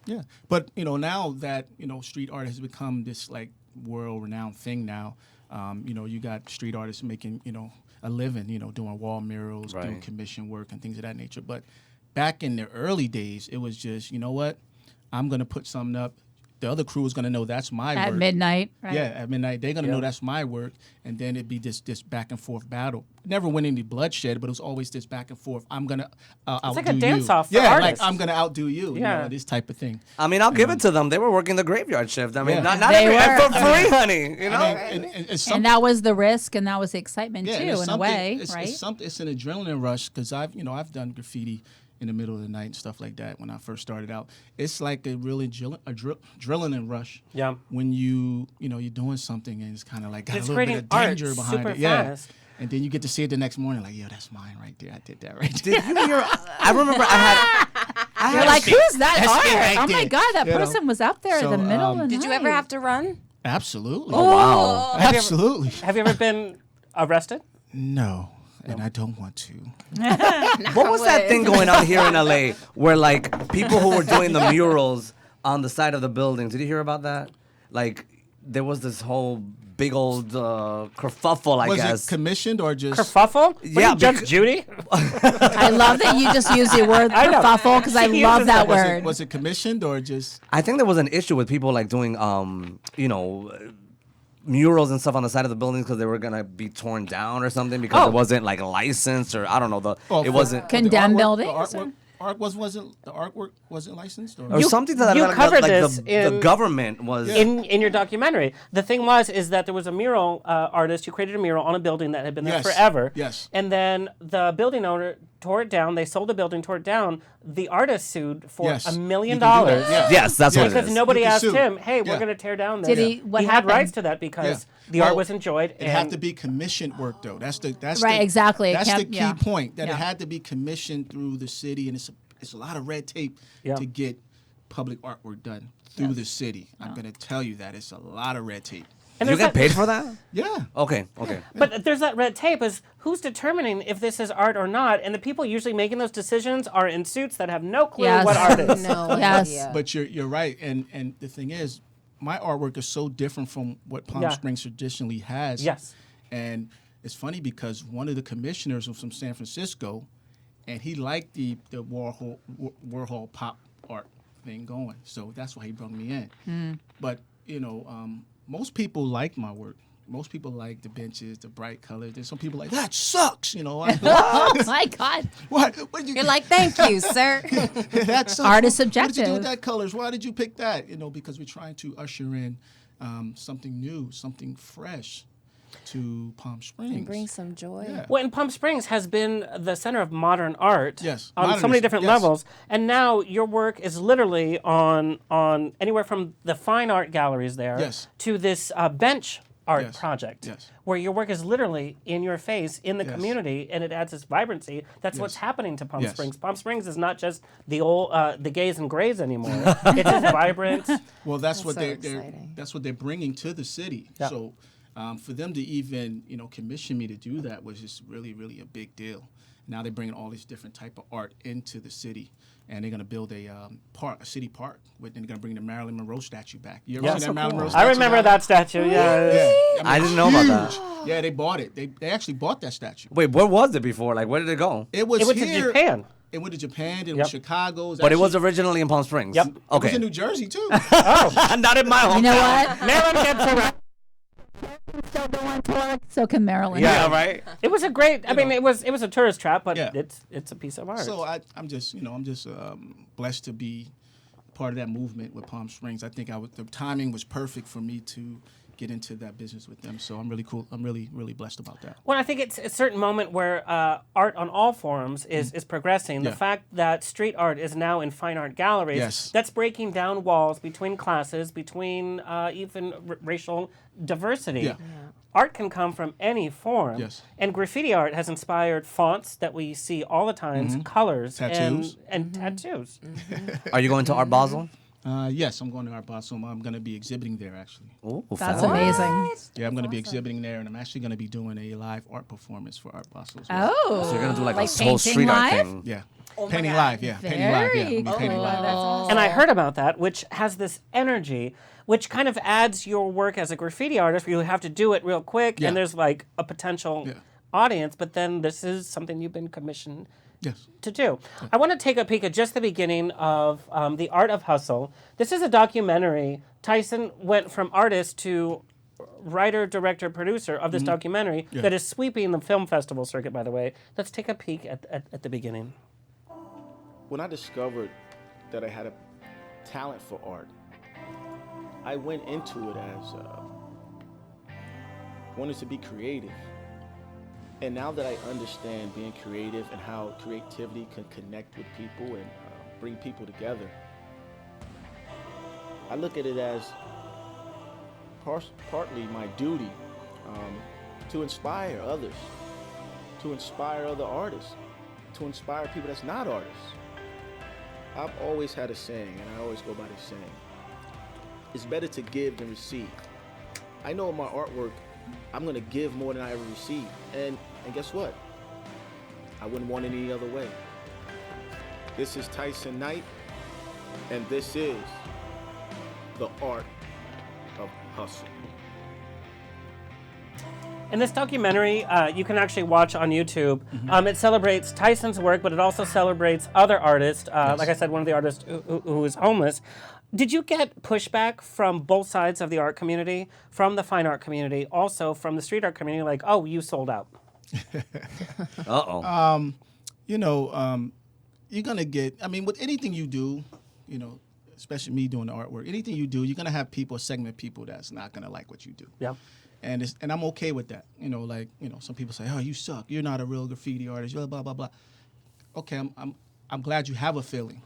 yeah. But now that street art has become this like world-renowned thing now. You got street artists making a living, doing wall murals, doing Right. commission work and things of that nature. But back in the early days, it was just what, I'm gonna put something up. The other crew is gonna know that's my At work. midnight, right? Yeah, at midnight they're gonna know that's my work, and then it'd be this back and forth battle. Never went any bloodshed, but it was always this back and forth. I'm gonna outdo like a you. dance-off for yeah, artists. like I'm gonna outdo you. Yeah. This type of thing. I mean, I'll give it to them. They were working the graveyard shift. I mean, Yeah. not They every, were. for free, honey. And some- And that was the risk, and that was the excitement yeah, and too, it's in a something- way, it's, right? It's an adrenaline rush because I've done graffiti in the middle of the night and stuff like that when I first started out. It's like a really adrenaline rush. Yeah. When you're doing something and it's kind of like got It's a little bit creating of art danger behind super it. Yeah. fast. And then you get to see it the next morning, like, yo, that's mine right there. I did that right Did there. you hear? I remember I You're had like, who's that That's me art? right Oh my there. God, that You know? person was up there So, in the middle of the Did you ever have to run? Absolutely. Oh, wow. Absolutely. Have you ever been arrested? No. And I don't want to. What was that thing going on here in LA where like people who were doing the murals on the side of the building? Did you hear about that? Like there was this whole big old kerfuffle, I Was guess. it commissioned or just... Kerfuffle? Yeah, What, Judge becau- Judy? I love that you just use the word I know. kerfuffle because I She love uses that it. word. Was it commissioned or just... I think there was an issue with people like doing murals and stuff on the side of the buildings because they were gonna be torn down or something because Oh. it wasn't like licensed or I don't know it for- wasn't for Condemned the buildings, The artwork wasn't licensed? Or? or something to that you effect, covered like this the in- government was In your documentary, the thing is that there was a mural artist who created a mural on a building that had been there Yes, forever. yes. And then the building owner tore it down. They sold the building, tore it down. The artist sued for Yes. $1 million. You can do that. Yeah. Yes, that's what it Because is. nobody You can asked sue. him, hey, we're Yeah. going to tear down this. Did he? What he happened? had rights to that because the art was enjoyed. It had to be commissioned work, though. That's Right, exactly. It That's the can't- key yeah. point. That Yeah. it had to be commissioned through the city, and it's a lot of red tape Yeah. to get public artwork done through the city. I'm going to tell you that it's a lot of red tape. And You there's get that- paid for that? Yeah. Okay. But there's that red tape is who's determining if this is art or not, and the people usually making those decisions are in suits that have no clue Yes. what art is. No Yes. idea. But you're right, and the thing is, my artwork is so different from what Palm Yeah. Springs traditionally has. Yes. And it's funny because one of the commissioners was from San Francisco, and he liked the Warhol pop art thing going. So that's why he brought me in. But, most people like my work. Most people like the benches, the bright colors. There's some people like, that sucks, Oh my God. What did you You're like, thank you, sir. that sucks. Art is What did you do subjective. with that colors? Why did you pick that? Because we're trying to usher in something new, something fresh to Palm Springs. Bring some joy. Yeah. Well, and Palm Springs has been the center of modern art Yes, on so many modernism, different yes. levels. And now your work is literally on anywhere from the fine art galleries there Yes. to this bench art Yes, project, yes. where your work is literally in your face, in the Yes. community, and it adds this vibrancy. That's what's Yes. happening to Palm Yes. Springs. Palm Springs is not just the old the gays and grays anymore. It's just vibrant. Well, that's what so they're exciting. that's what they're bringing to the city. Yeah. So for them to even commission me to do that was just really, really a big deal. Now they're bringing all this different type of art into the city, and they're going to build a city park. And they're going to bring the Marilyn Monroe statue back. You ever Yeah. seen that So Marilyn Monroe I statue? remember down that statue. Yeah. there? Yeah. I didn't know about that. Huge. Yeah, they bought it. They actually bought that statue. Wait, where was it before? Like, where did it go? It was It went to here. Japan. It went to Japan. It Yep. was Chicago. But it was originally in Palm Springs. Yep. It was Okay. in New Jersey too. Not in my hometown. You know what? Marilyn gets around. Still go on tour. So can Marilyn. Yeah, right? It was a great. I mean, it was a tourist trap, but Yeah. it's a piece of art. So I'm just blessed to be part of that movement with Palm Springs. I think the timing was perfect for me to get into that business with them. So I'm really cool. I'm really, really blessed about that. Well, I think it's a certain moment where art on all forms is progressing. The Yeah. fact that street art is now in fine art galleries, Yes. that's breaking down walls between classes, between even racial diversity. Yeah. Art can come from any form. Yes. And graffiti art has inspired fonts that we see all the time, colors, Tattoos. and tattoos. Are you going to Art Basel? Yes, I'm going to Art Basel. I'm going to be exhibiting there actually. Ooh, That's fun. amazing. Yeah, I'm going to be exhibiting there, and I'm actually going to be doing a live art performance for Art Basel as well. Oh. So you're gonna do like a whole painting street art live? thing. Yeah. Painting live, yeah. Painting live, yeah. Very I'm gonna be painting live. cool. And I heard about that, which has this energy, which kind of adds your work as a graffiti artist, where you have to do it real quick, Yeah. and there's like a potential Yeah. audience, but then this is something you've been commissioned Yes. to do. I want to take a peek at just the beginning of The Art of Hustle. This is a documentary. Tysen went from artist to writer, director, producer of this documentary Yeah. that is sweeping the film festival circuit, by the way. Let's take a peek at the beginning. When I discovered that I had a talent for art, I went into it as wanted to be creative. And now that I understand being creative and how creativity can connect with people and bring people together, I look at it as partly my duty to inspire others, to inspire other artists, to inspire people that's not artists. I've always had a saying, and I always go by this saying, it's better to give than receive. I know in my artwork, I'm gonna give more than I ever receive. And guess what? I wouldn't want it any other way. This is Tysen Knight, and this is the art of hustle. In this documentary, you can actually watch on YouTube. It celebrates Tysen's work, but it also celebrates other artists. Like I said, one of the artists who is homeless. Did you get pushback from both sides of the art community, from the fine art community, also from the street art community, like, oh, you sold out? Uh-oh. You're going to get, with anything you do, especially me doing the artwork, anything you do, you're going to have segment people that's not going to like what you do. Yeah. And I'm okay with that. Some people say, oh, you suck. You're not a real graffiti artist. Blah, blah, blah, blah. okay, I'm glad you have a feeling.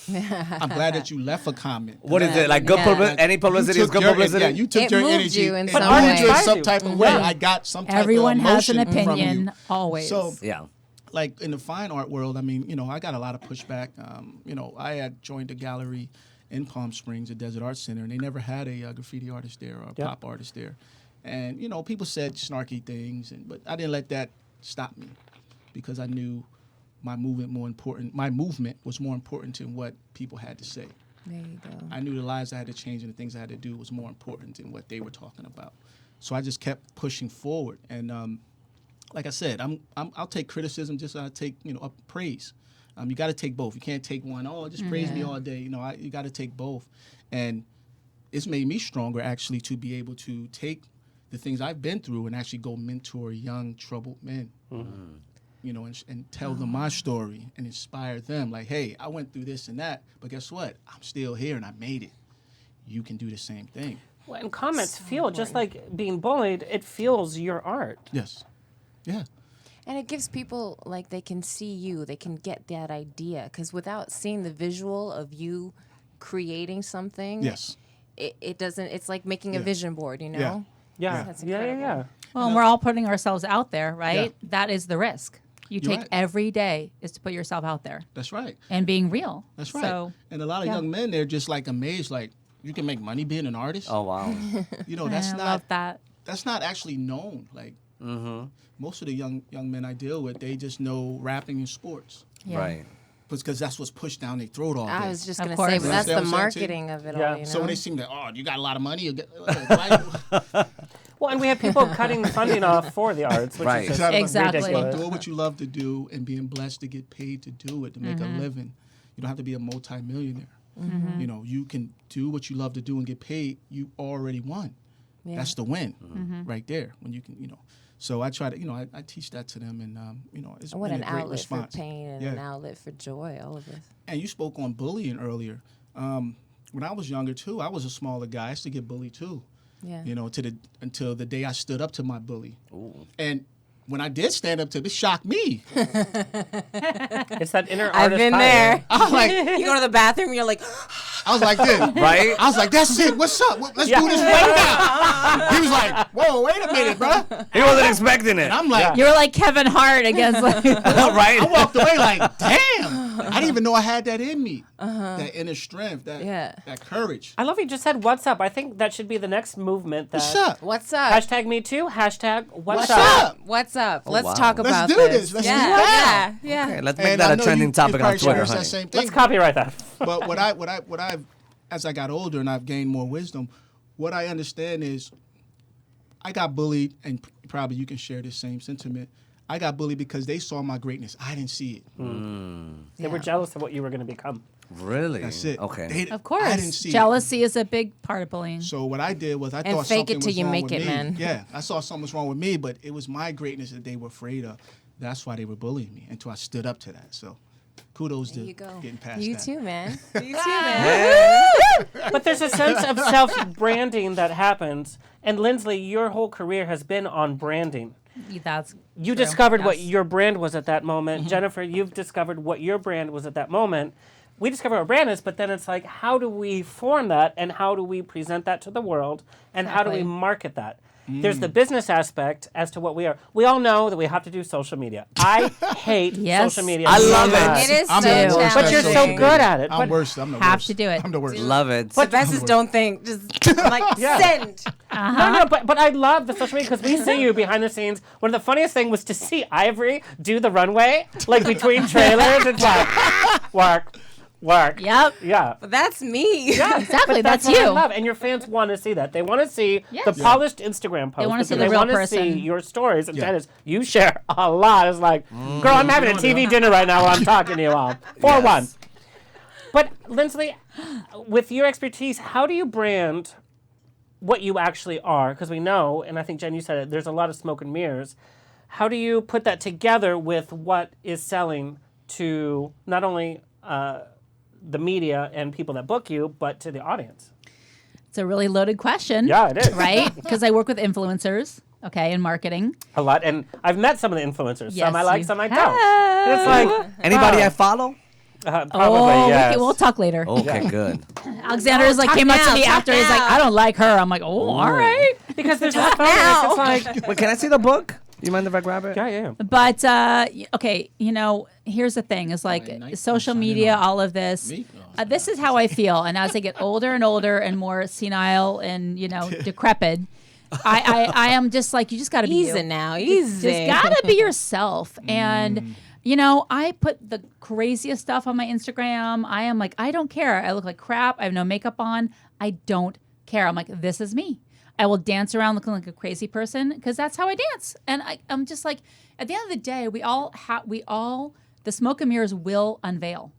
I'm glad that you left a comment. What is it like? Good publicity? Any publicity is good publicity. Yeah, you took It your moved energy you in and some moved way. you in some Yeah. type of way. I got some type Everyone of has an emotion from opinion, you. always. So, Yeah. like in the fine art world, I mean, I got a lot of pushback. I had joined a gallery in Palm Springs, a Desert Art Center, and they never had a graffiti artist there or a pop artist there. And, people said snarky things, but I didn't let that stop me because I knew my movement was more important than what people had to say. There you go. I knew the lives I had to change and the things I had to do was more important than what they were talking about. So I just kept pushing forward. And like I said, I'll take criticism just as I take praise. You got to take both. You can't take one. Oh, just praise me all day. You got to take both. And it's made me stronger actually to be able to take the things I've been through and actually go mentor young troubled men. And tell them my story and inspire them. Like, hey, I went through this and that, but guess what? I'm still here and I made it. You can do the same thing. Well, and comments feel just like being bullied. It fuels your art. Yes. Yeah. And it gives people, like, they can see you. They can get that idea. Because without seeing the visual of you creating something, Yes. it doesn't, it's like making a vision board, Yeah. That's incredible. Yeah. Well, and we're all putting ourselves out there, right? Yeah. That is the risk. You You're take right. every day is to put yourself out there That's right. and being real. That's right. So, And a lot of young men, they're just like amazed, like, you can make money being an artist. Oh wow. That's I not love that. that's not actually known. Like most of the young men I deal with, they just know rapping and sports. Yeah. Right. Because that's what's pushed down their throat all day. I was just Of going to say, course. but that's You the understand what I'm saying, T? marketing of it Yeah. all, So when they seem like, oh, you got a lot of money. You get, why- Well, and we have people cutting funding off for the arts, which Right. is just Exactly. ridiculous. Doing what you love to do and being blessed to get paid to do it, to make a living. You don't have to be a multimillionaire. You can do what you love to do and get paid. You already won. Yeah. That's the win right there. When you can, So I try to, I teach that to them, and it's What been an a great outlet response. for pain and an outlet for joy, all of this. And you spoke on bullying earlier. When I was younger too, I was a smaller guy. I used to get bullied too. Yeah. Until the day I stood up to my bully. And when I did stand up to it shocked me. It's that inner I've artist been fire. there. I was like, You go to the bathroom, you're like, I was like this. Right? I was like, that's it. What's up? Let's do this right now. He was like, whoa, wait a minute, bro. He wasn't expecting it. And I'm like, You're like Kevin Hart against like Right? I walked away like, damn. I didn't even know I had that in me. That inner strength, that courage. I love you just said what's up. I think that should be the next movement. That What's up? what's up? Hashtag me too. Hashtag what's What's up. up? What's up? Oh, Let's wow. talk Let's about do this. this. Let's yeah, do that. yeah. Okay, let's make And I that a know trending you topic on probably Twitter, experienced that honey. same thing. Let's copyright that. But what I've as I got older and I've gained more wisdom, what I understand is I got bullied, and probably you can share this same sentiment. I got bullied because they saw my greatness. I didn't see it. They were jealous of what you were going to become. Really? That's it. Okay. Of course. I didn't see Jealousy is a big part of bullying. it. So what I did was I And thought fake something it till was you wrong make with it, me. man. Yeah, I saw something was wrong with me, but it was my greatness that they were afraid of. That's why they were bullying me until I stood up to that. So kudos There to you go. getting past You that. too, man. You too, man. But there's a sense of self-branding that happens. And Lindsley, your whole career has been on branding. That's You true. discovered what Yes. your brand was at that moment. Jennifer, you've discovered what your brand was at that moment. We discover what our brand is, but then it's like, how do we form that, and how do we present that to the world, and how do we Exactly. market that? There's the business aspect as to what we are. We all know that we have to do social media. I hate Yes. social media. I love so it. much. It is I'm so the worst challenging. at But you're social so media. good at it. I'm But worse. I'm the Have worst. to do it. I'm the worst. Love it. The best is don't think. Just like send. No, but I love the social media because we see you behind the scenes. One of the funniest things was to see Ivory do the runway, like between trailers. It's like, work. Yep. Yeah. But that's me. Yeah, Exactly, but that's what I you. love. And your fans want to see that. They want to see Yes. the polished Instagram posts. wanna see because the real wanna person. see your stories. And Yeah. Dennis, you share a lot. It's like, girl, I'm having a TV dinner right now while I'm talking to you all. 4-1. But Lindsley, with your expertise, how do you brand what you actually are? Because we know, and I think Jen, you said it, there's a lot of smoke and mirrors. How do you put that together with what is selling to not only the media and people that book you, but to the audience? It's a really loaded question. Yeah, it is. Right? Because I work with influencers. okay, in marketing. A lot. And I've met some of the influencers. Yes, some I like, you some I have. don't. And it's like, Anybody I follow? probably, yes. We'll talk later. Okay, good. Alexander is like came up to me after. He's like, I don't like her. I'm like, all right. Because there's no photos. It's like, Wait, can I see the book? You mind if I grab it? yeah. But okay, here's the thing: is like social media, all of this. This is how I feel, and as I get older and older and more senile and decrepit, I am just like, you just got to be Easy you. now, You easy. just got to be yourself. And I put the craziest stuff on my Instagram. I am like, I don't care. I look like crap. I have no makeup on. I don't care. I'm like, this is me. I will dance around looking like a crazy person because that's how I dance. And I'm just like, at the end of the day, the smoke and mirrors will unveil.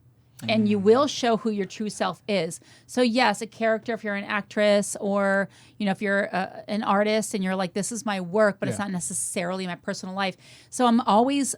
And you will show who your true self is. So yes, a character, if you're an actress or, if you're an artist and you're like, this is my work, but it's not necessarily my personal life. So I'm always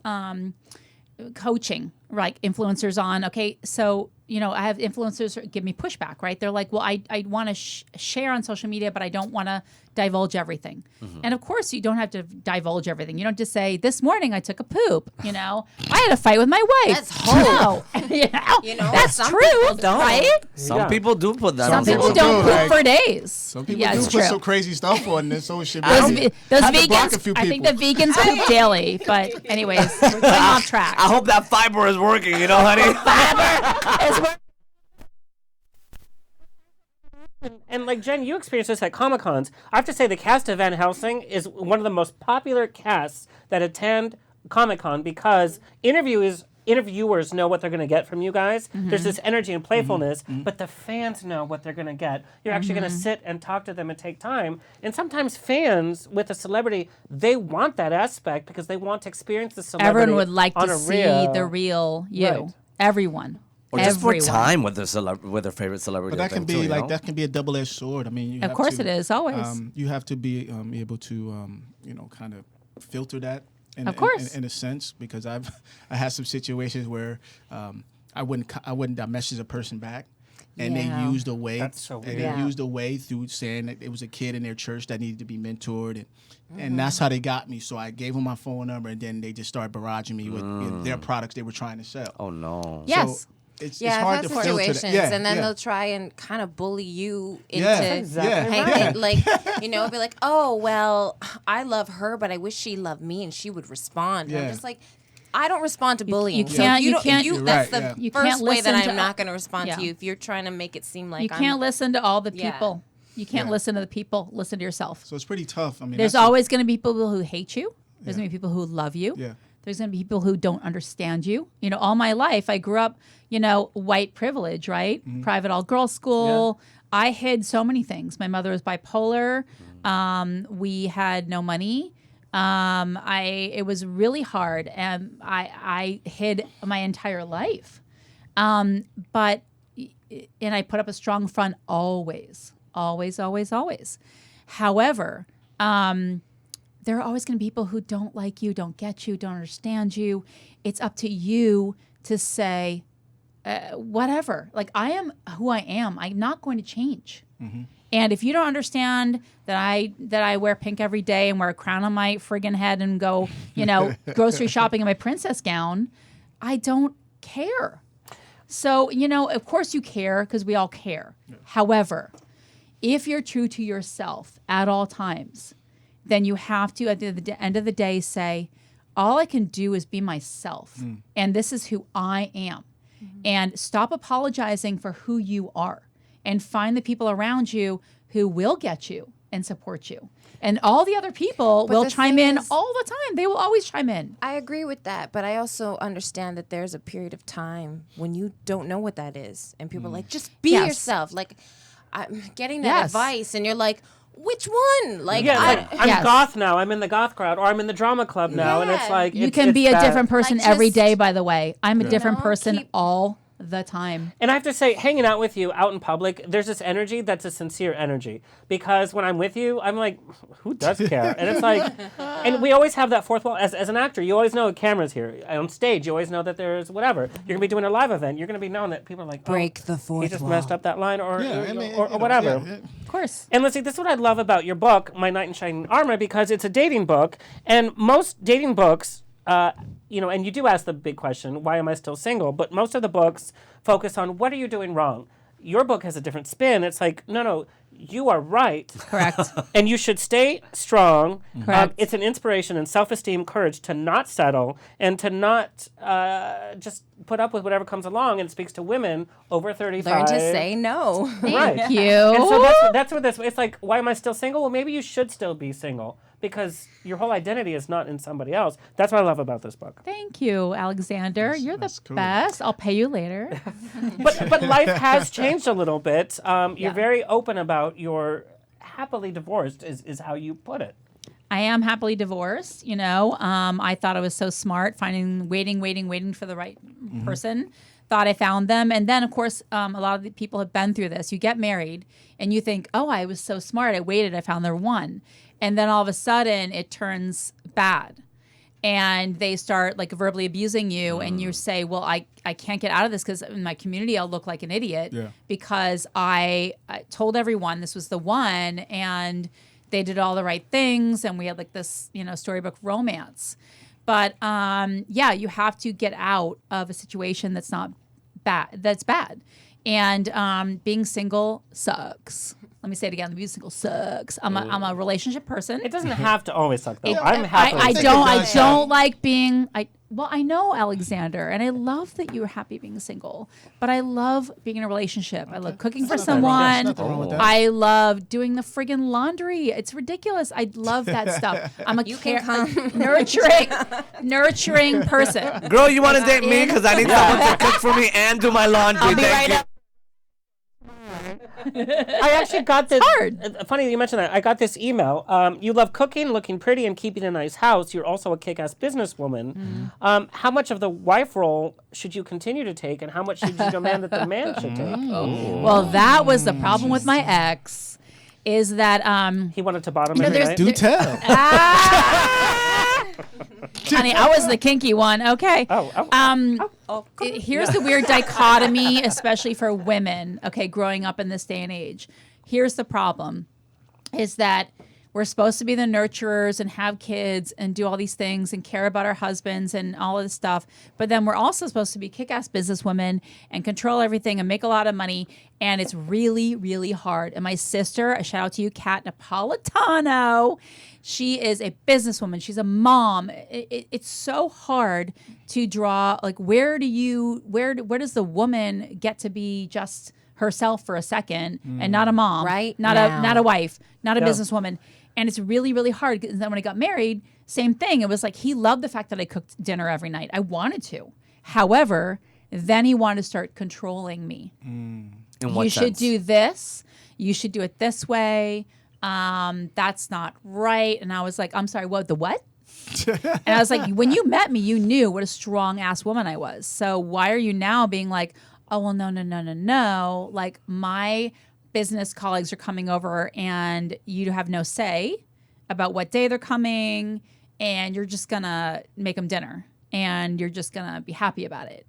coaching, like influencers on, okay, so, I have influencers give me pushback, right? They're like, well, I want to share on social media, but I don't want to divulge everything. And of course, you don't have to divulge everything. You don't just say, this morning I took a poop, I had a fight with my wife. That's whole. That's some true, people don't. right? Some people do put that Some on people social don't media. poop for days. Some people Yeah, do it's put true. some crazy stuff on this social Those media. Had to block a vegans, few I think the people. vegans poop daily. But anyways, we're going off track. I hope that fiber is working, honey. And like Jen, you experienced this at Comic Cons. I have to say the cast of Van Helsing is one of the most popular casts that attend Comic Con because interviewers know what they're going to get from you guys. There's this energy and playfulness, but the fans know what they're going to get. You're actually going to sit and talk to them and take time. And sometimes fans with a celebrity, they want that aspect because they want to experience the celebrity. Everyone would like on to a see the real you. Right. Everyone. Or just for Everyone. time with their favorite celebrity. But that can be that can be a double-edged sword. I mean, Of course it is, always. You have to be able to kind of filter that. Of course. In a sense, because I had some situations where I wouldn't message a person back, and they used a way. That's so weird. They used a way through saying that it was a kid in their church that needed to be mentored, and that's how they got me. So I gave them my phone number, and then they just started barraging me with their products they were trying to sell. Oh no. Yes. So it's I've hard had to filter that. situations, and then they'll try and kind of bully you into Exactly be like, oh, well, I love her, but I wish she loved me, and she would respond. And I'm just like, I don't respond to bullying. you can't- you can't- You're That's right, the You first can't way that listen I'm to- not going to respond Yeah. to you if you're trying to make it seem like You can't listen to all the Yeah. people. You can't listen to the people. Listen to yourself. So it's pretty tough. I mean, There's that's always going to be people who hate you. There's going to be people who love you. Yeah. There's going to be people who don't understand you. All my life I grew up, white privilege, right? Private all-girls school. Yeah. I hid so many things. My mother was bipolar. We had no money. It was really hard, and I hid my entire life. And I put up a strong front always. However, there are always going to be people who don't like you, don't get you, don't understand you. It's up to you to say, whatever. Like, I am who I am. I'm not going to change. And if you don't understand that I wear pink every day and wear a crown on my friggin' head and go, grocery shopping in my princess gown, I don't care. So, of course you care because we all care. Yeah. However, if you're true to yourself at all times, then you have to, at the end of the day, say, all I can do is be myself. And this is who I am. And stop apologizing for who you are. And find the people around you who will get you and support you. And all the other people will chime in all the time. They will always chime in. I agree with that, but I also understand that there's a period of time when you don't know what that is. And people are like, just be yourself. Like, I'm getting that advice, and you're like, which one? Like, I'm goth now. I'm in the goth crowd, or I'm in the drama club now, and it's like you can be a different person every day. By the way, I'm a different person all the time. And I have to say, hanging out with you out in public, there's this energy that's a sincere energy. Because when I'm with you, I'm like, who does care? And it's like, and we always have that fourth wall. As an actor, you always know a camera's here. On stage, you always know that there's whatever. You're going to be doing a live event. You're going to be knowing that people are like, break the fourth wall. He just messed up that line or whatever. Of course. And let's see, this is what I love about your book, My Knight in Shining Armor, because it's a dating book. And most dating books, and you do ask the big question, why am I still single? But most of the books focus on what are you doing wrong? Your book has a different spin. It's like, no, you are right. Correct. And you should stay strong. Correct. It's an inspiration and self-esteem, courage to not settle and to not just put up with whatever comes along. And it speaks to women over 35. Learn to say no. Thank you. And so that's where it's like, why am I still single? Well, maybe you should still be single because your whole identity is not in somebody else. That's what I love about this book. Thank you, Alexander. You're the best. I'll pay you later. But life has changed a little bit. You're very open about your happily divorced is how you put it. I am happily divorced. I thought I was so smart, waiting for the right person. Thought I found them. And then, of course, a lot of the people have been through this. You get married and you think, oh, I was so smart. I waited. I found the one. And then all of a sudden it turns bad. And they start like verbally abusing you. And you say, well, I can't get out of this because in my community I'll look like an idiot because I told everyone this was the one. And they did all the right things. And we had like this, storybook romance. But you have to get out of a situation that's not bad. That's bad. And being single sucks. Let me say it again. Being single sucks. I'm a relationship person. It doesn't have to always suck though. I'm happy. I don't like being. I know, Alexander, and I love that you're happy being single. But I love being in a relationship. I love cooking for someone. I love doing the friggin' laundry. It's ridiculous. I love that stuff. I'm a nurturing person. Girl, you want to date me because I need someone to cook for me and do my laundry. I'll be right up. I actually got this. Funny that you mentioned that. I got this email. You love cooking, looking pretty, and keeping a nice house. You're also a kick-ass businesswoman. How much of the wife role should you continue to take, and how much should you demand that the man should take? Well, that was the problem with my ex. Is that he wanted to bottom every night? Do tell. Honey, I was the kinky one. Okay. Here's the weird dichotomy, especially for women, okay, growing up in this day and age. Here's the problem, is that we're supposed to be the nurturers and have kids and do all these things and care about our husbands and all of this stuff. But then we're also supposed to be kick-ass businesswomen and control everything and make a lot of money. And it's really, really hard. And my sister, a shout out to you, Kat Napolitano, she is a businesswoman. She's a mom. It's so hard to draw, like, where does the woman get to be just herself for a second and not a mom, right? Not a wife, not a businesswoman. And it's really, really hard. And then when I got married, same thing. It was like he loved the fact that I cooked dinner every night. I wanted to. However, then he wanted to start controlling me. In what you sense? should do this. You should do it this way. That's not right. And I was like, I'm sorry, what? The what? And I was like, when you met me, you knew what a strong ass woman I was. So why are you now being like, oh, well, no. Like, my business colleagues are coming over and you have no say about what day they're coming, and you're just going to make them dinner and you're just going to be happy about it.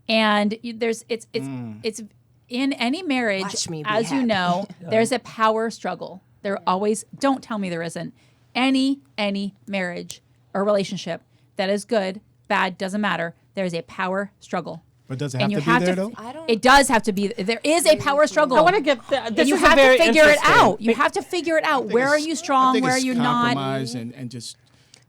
And it's in any marriage, as you know, there's a power struggle. There always, don't tell me there isn't. Any marriage or relationship that is good, bad, doesn't matter. There's a power struggle. But does it have to be there, though? It does have to be. There is a power struggle. I want to get that. And you have to figure it out. You have to figure it out. Where are you strong? Where are you not? Compromise and just,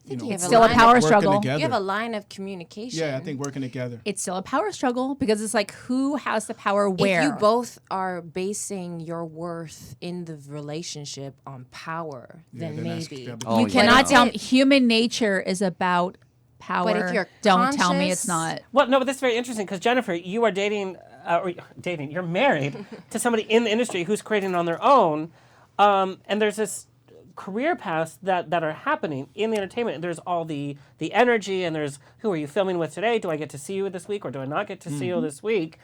it's still a power struggle. You have a line of communication. Yeah, I think working together. It's still a power struggle because it's like, who has the power where? If you both are basing your worth in the relationship on power, then maybe. You cannot tell me. Human nature is about power. But if you're don't tell me it's not. Well, no, but that's very interesting because Jennifer, you are you're married to somebody in the industry who's creating on their own, and there's this career paths that are happening in the entertainment. There's all the energy, and there's who are you filming with today? Do I get to see you this week, or do I not get to see you this week?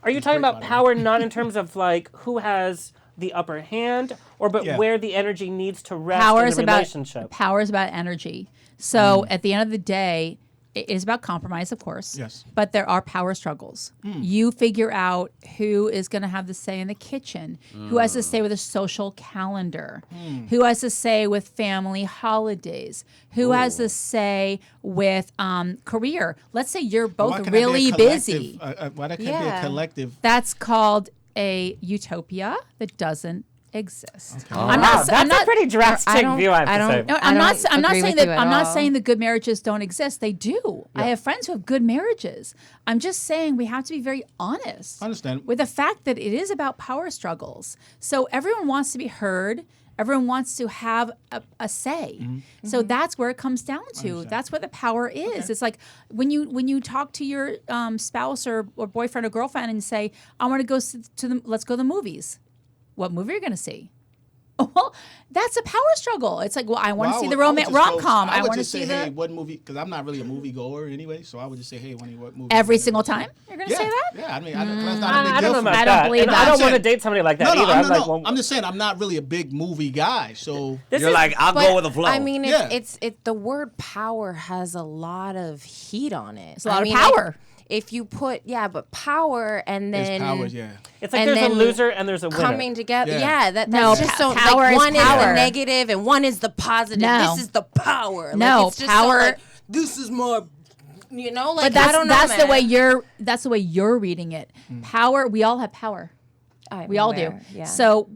Are you talking about power not in terms of like who has the upper hand, or where the energy needs to rest in the relationship? Power is about energy. So at the end of the day, it is about compromise, of course. Yes. But there are power struggles. You figure out who is going to have the say in the kitchen, who has the say with a social calendar, who has the say with family holidays, who has the say with career. Let's say you're both really busy. Why that can't be a collective? That's called a utopia that doesn't exist. Okay. That's a pretty drastic view. I have to say. No, I'm not saying that good marriages don't exist. They do. Yeah. I have friends who have good marriages. I'm just saying we have to be very honest. Understand. With the fact that it is about power struggles. So everyone wants to be heard. Everyone wants to have a say. So that's where it comes down to. That's what the power is. Okay. It's like when you talk to your spouse or boyfriend or girlfriend and say, "I want to go let's go to the movies." What movie are you going to see? Well, that's a power struggle. It's like, well, I want to see the rom-com. I want to just see say, hey, what movie? Because I'm not really a movie goer anyway, so I would just say, hey, what movie? Every single time? You're going to say that? Yeah, I mean, that's not a big deal for me. I don't believe that. I don't want to date somebody like that either. No. I'm just saying I'm not really a big movie guy, so you're like, I'll go with the flow. I mean, it's the word power has a lot of heat on it. It's a lot of power. Like, if you put but power and then it's like there's a loser and there's a winner coming together. That's just so power like one is power. the negative and one is the positive. No. This is the power. No, like, it's just power. So, like, this is more. You know, like but I don't know. That's the way you're reading it. Power. We all have power. We all do. Yeah. So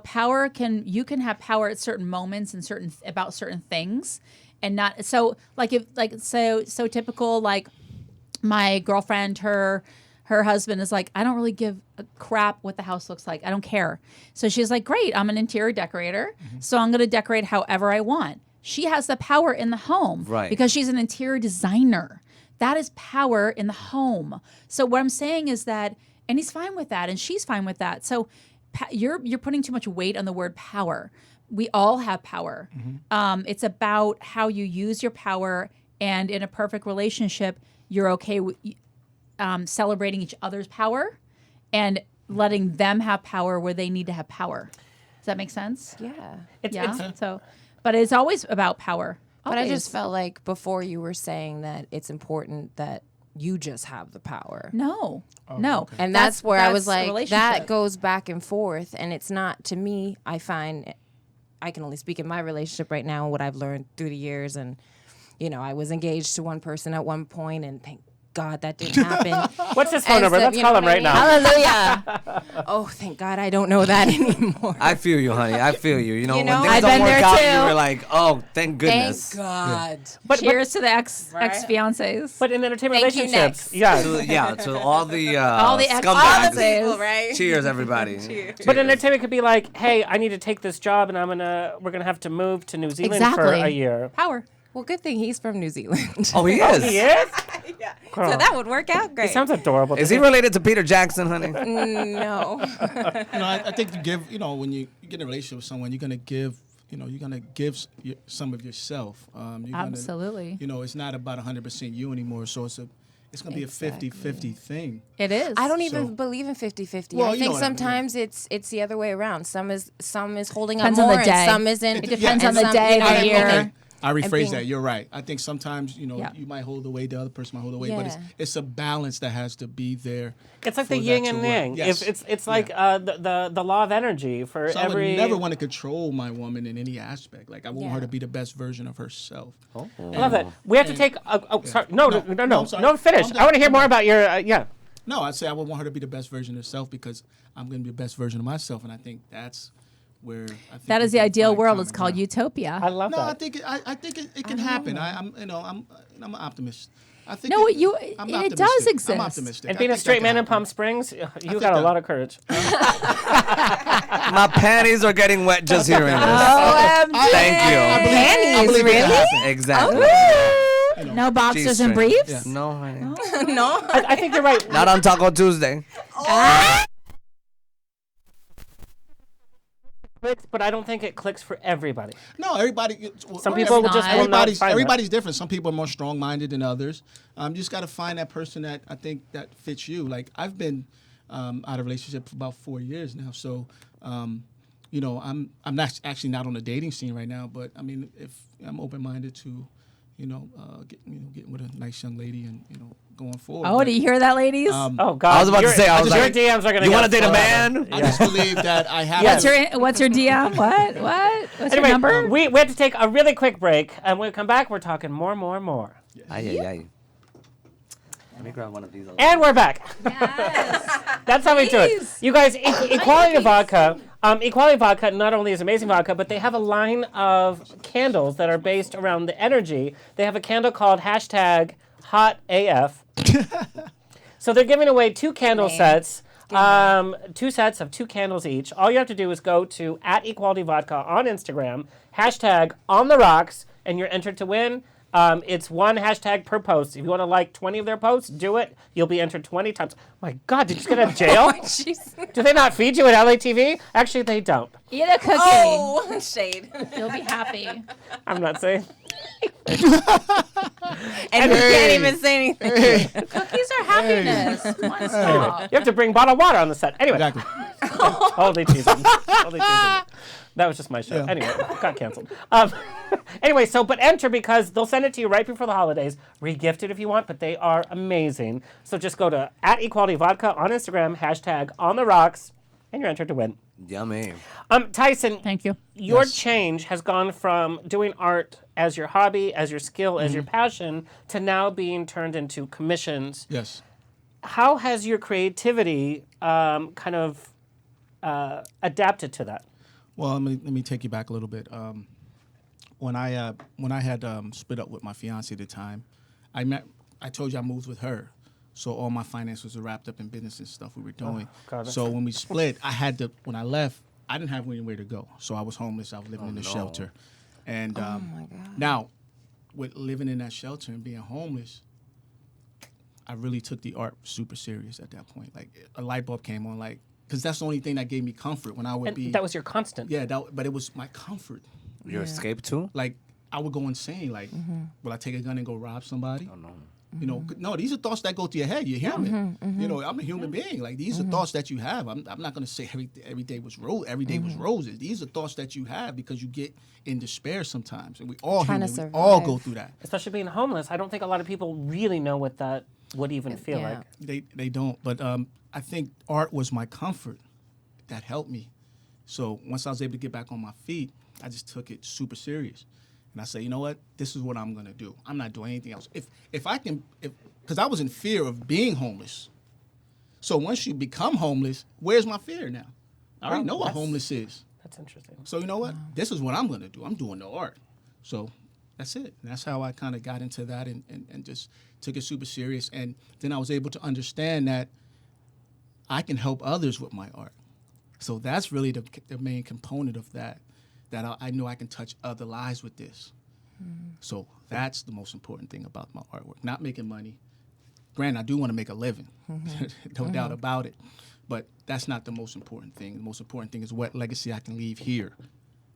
power you can have power at certain moments and about certain things, and not so typical like. My girlfriend, her husband is like, I don't really give a crap what the house looks like. I don't care. So she's like, great, I'm an interior decorator, so I'm going to decorate however I want. She has the power in the home because she's an interior designer. That is power in the home. So what I'm saying is that, and he's fine with that, and she's fine with that. So you're putting too much weight on the word power. We all have power. It's about how you use your power, and in a perfect relationship, you're okay with celebrating each other's power and letting them have power where they need to have power. Does that make sense? Yeah. But it's always about power. But I just felt like before you were saying that it's important that you just have the power. No. Okay. And that's where I was like, that goes back and forth. And it's not, to me, I find, I can only speak in my relationship right now, what I've learned through the years. And you know, I was engaged to one person at one point, and thank God that didn't happen. What's his phone number? Let's call him right now. Hallelujah. Oh, thank God I don't know that anymore. I feel you, honey. I feel you. You know, when things I've don't been work there out, too. you were like, oh, thank goodness. Thank God. But cheers to the ex-fiancés. But in entertainment relationships, to all the ex-fiancés, right? Cheers, everybody. Cheers. But in entertainment could be like, hey, I need to take this job, and we're gonna have to move to New Zealand for a year. Power. Well, good thing he's from New Zealand. Oh, he is? He is? Yeah. So that would work out great. He sounds adorable. Is he related to Peter Jackson, honey? No. I think you give, when you get in a relationship with someone, you're going to give, some of yourself. Absolutely. It's not about 100% you anymore, so it's going to be a 50-50 thing. It is. I don't even believe in 50-50. Well, I think sometimes it's the other way around. Some is holding Depends up more on the day. and some isn't. It depends on the day, the year. Okay. I rephrase that. You're right. I think sometimes, you might hold the weight, the other person might hold the weight, but it's a balance that has to be there. It's like the yin and yang. Yes. It's like the law of energy for so every. I would never want to control my woman in any aspect. Like I want her to be the best version of herself. Oh. I love that. We have to take. Sorry. No. Finish. No, I want to hear more about your. No, I'd say I would want her to be the best version of herself because I'm going to be the best version of myself, and I think that's. That is the ideal world. It's called utopia. I love that. I think it can happen. I'm an optimist. I think it does exist. I'm optimistic. And being a straight man in Palm Springs, you got a lot of courage. My panties are getting wet just hearing this. Thank you. Panties, really? Exactly. No boxers and briefs? Yeah. No, honey. No. I think you're right. Not on Taco Tuesday. clicks, but I don't think it clicks for everybody. No, everybody. Some people just will not everybody's find everybody's different. Some people are more strong-minded than others. You just got to find that person that I think that fits you. Like I've been out of relationship for about 4 years now, so you know I'm not actually not on the dating scene right now. But I mean, if I'm open-minded to, getting with a nice young lady and going forward. Oh, do you hear that, ladies? Oh God! I was about to say, I was your like, DMs are gonna. you want to date a man? I just believe that I have. What's your DM? What? What's Anyway, your number? we have to take a really quick break, and when we come back, we're talking more. Aye. Let me grab one of these. And we're back. Yes. That's how we do it. Please. You guys, Equality Vodka. Equality Vodka not only is amazing vodka, but they have a line of candles that are based around the energy. They have a candle called #HotAF. So they're giving away 2 candle sets. 2 sets of 2 candles each. All you have to do is go to @EqualityVodka on Instagram, #OnTheRocks, and you're entered to win. It's 1 hashtag per post. If you want to like 20 of their posts, do it. You'll be entered 20 times. My God, did you just get out of jail? Do they not feed you at LATV? Actually, they don't. Eat a cookie. Oh, shade. You'll be happy. I'm not saying. And you can't even say anything. Cookies are happiness. Come on, stop. You have to bring bottled water on the set. Anyway. Exactly. Holy teasing. That was just my show. Yeah. Anyway, got canceled. Anyway, but enter because they'll send it to you right before the holidays. Re-gift it if you want, but they are amazing. So just go to @EqualityVodka on Instagram, #OnTheRocks, and you're entered to win. Yummy. Tyson, Thank you. your change has gone from doing art as your hobby, as your skill, as your passion, to now being turned into commissions. Yes. How has your creativity kind of adapted to that? Well, let me take you back a little bit. When I had split up with my fiance at the time, I told you I moved with her, so all my finances were wrapped up in business and stuff we were doing. So when we split, when I left, I didn't have anywhere to go, so I was homeless. I was living in a shelter, and now with living in that shelter and being homeless, I really took the art super serious at that point. Like a light bulb came on, like. Because that's the only thing that gave me comfort when I would be. That was your constant. Yeah, but it was my comfort. Your escape too? Like I would go insane. Like, will I take a gun and go rob somebody? Oh no. You know, no. These are thoughts that go through your head. You're human. You know, I'm a human being. Like these are thoughts that you have. I'm not gonna say every day was roses. These are thoughts that you have because you get in despair sometimes, and we all human. We all go through that. Especially being homeless, I don't think a lot of people really know what that would even feel like. They don't. But I think art was my comfort that helped me. So once I was able to get back on my feet, I just took it super serious. And I said, you know what? This is what I'm going to do. I'm not doing anything else. If I can, because I was in fear of being homeless. So once you become homeless, where's my fear now? I already know what homeless is. That's interesting. So you know what? This is what I'm going to do. I'm doing the art. So that's it. And that's how I kind of got into that and just took it super serious. And then I was able to understand that I can help others with my art. So that's really the main component of that I know I can touch other lives with this. So that's the most important thing about my artwork. Not making money. Granted, I do want to make a living, no doubt about it. But that's not the most important thing. The most important thing is what legacy I can leave here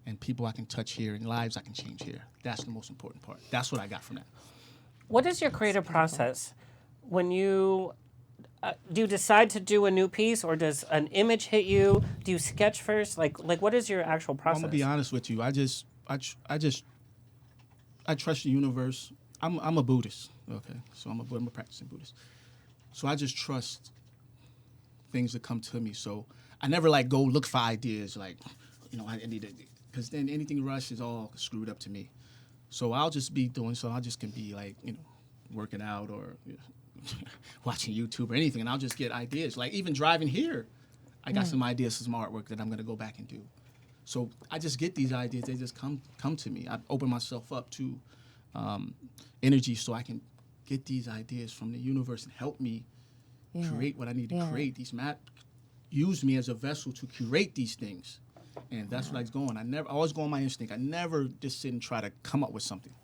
and people I can touch here and lives I can change here. That's the most important part. That's what I got from that. What is your creative process when you do you decide to do a new piece, or does an image hit you? Do you sketch first? Like what is your actual process? I'm gonna be honest with you. I trust the universe. I'm a Buddhist. Okay, so I'm a practicing Buddhist. So I just trust things that come to me. So I never go look for ideas. I need it, because then anything rush is all screwed up to me. So I'll just be doing. So I just can be working out or watching YouTube or anything, and I'll just get ideas. Like even driving here, I got some ideas for some artwork that I'm gonna go back and do. So I just get these ideas; they just come to me. I open myself up to energy, so I can get these ideas from the universe and help me create what I need to create. Use me as a vessel to curate these things, and that's what I was going. I always go on my instinct. I never just sit and try to come up with something.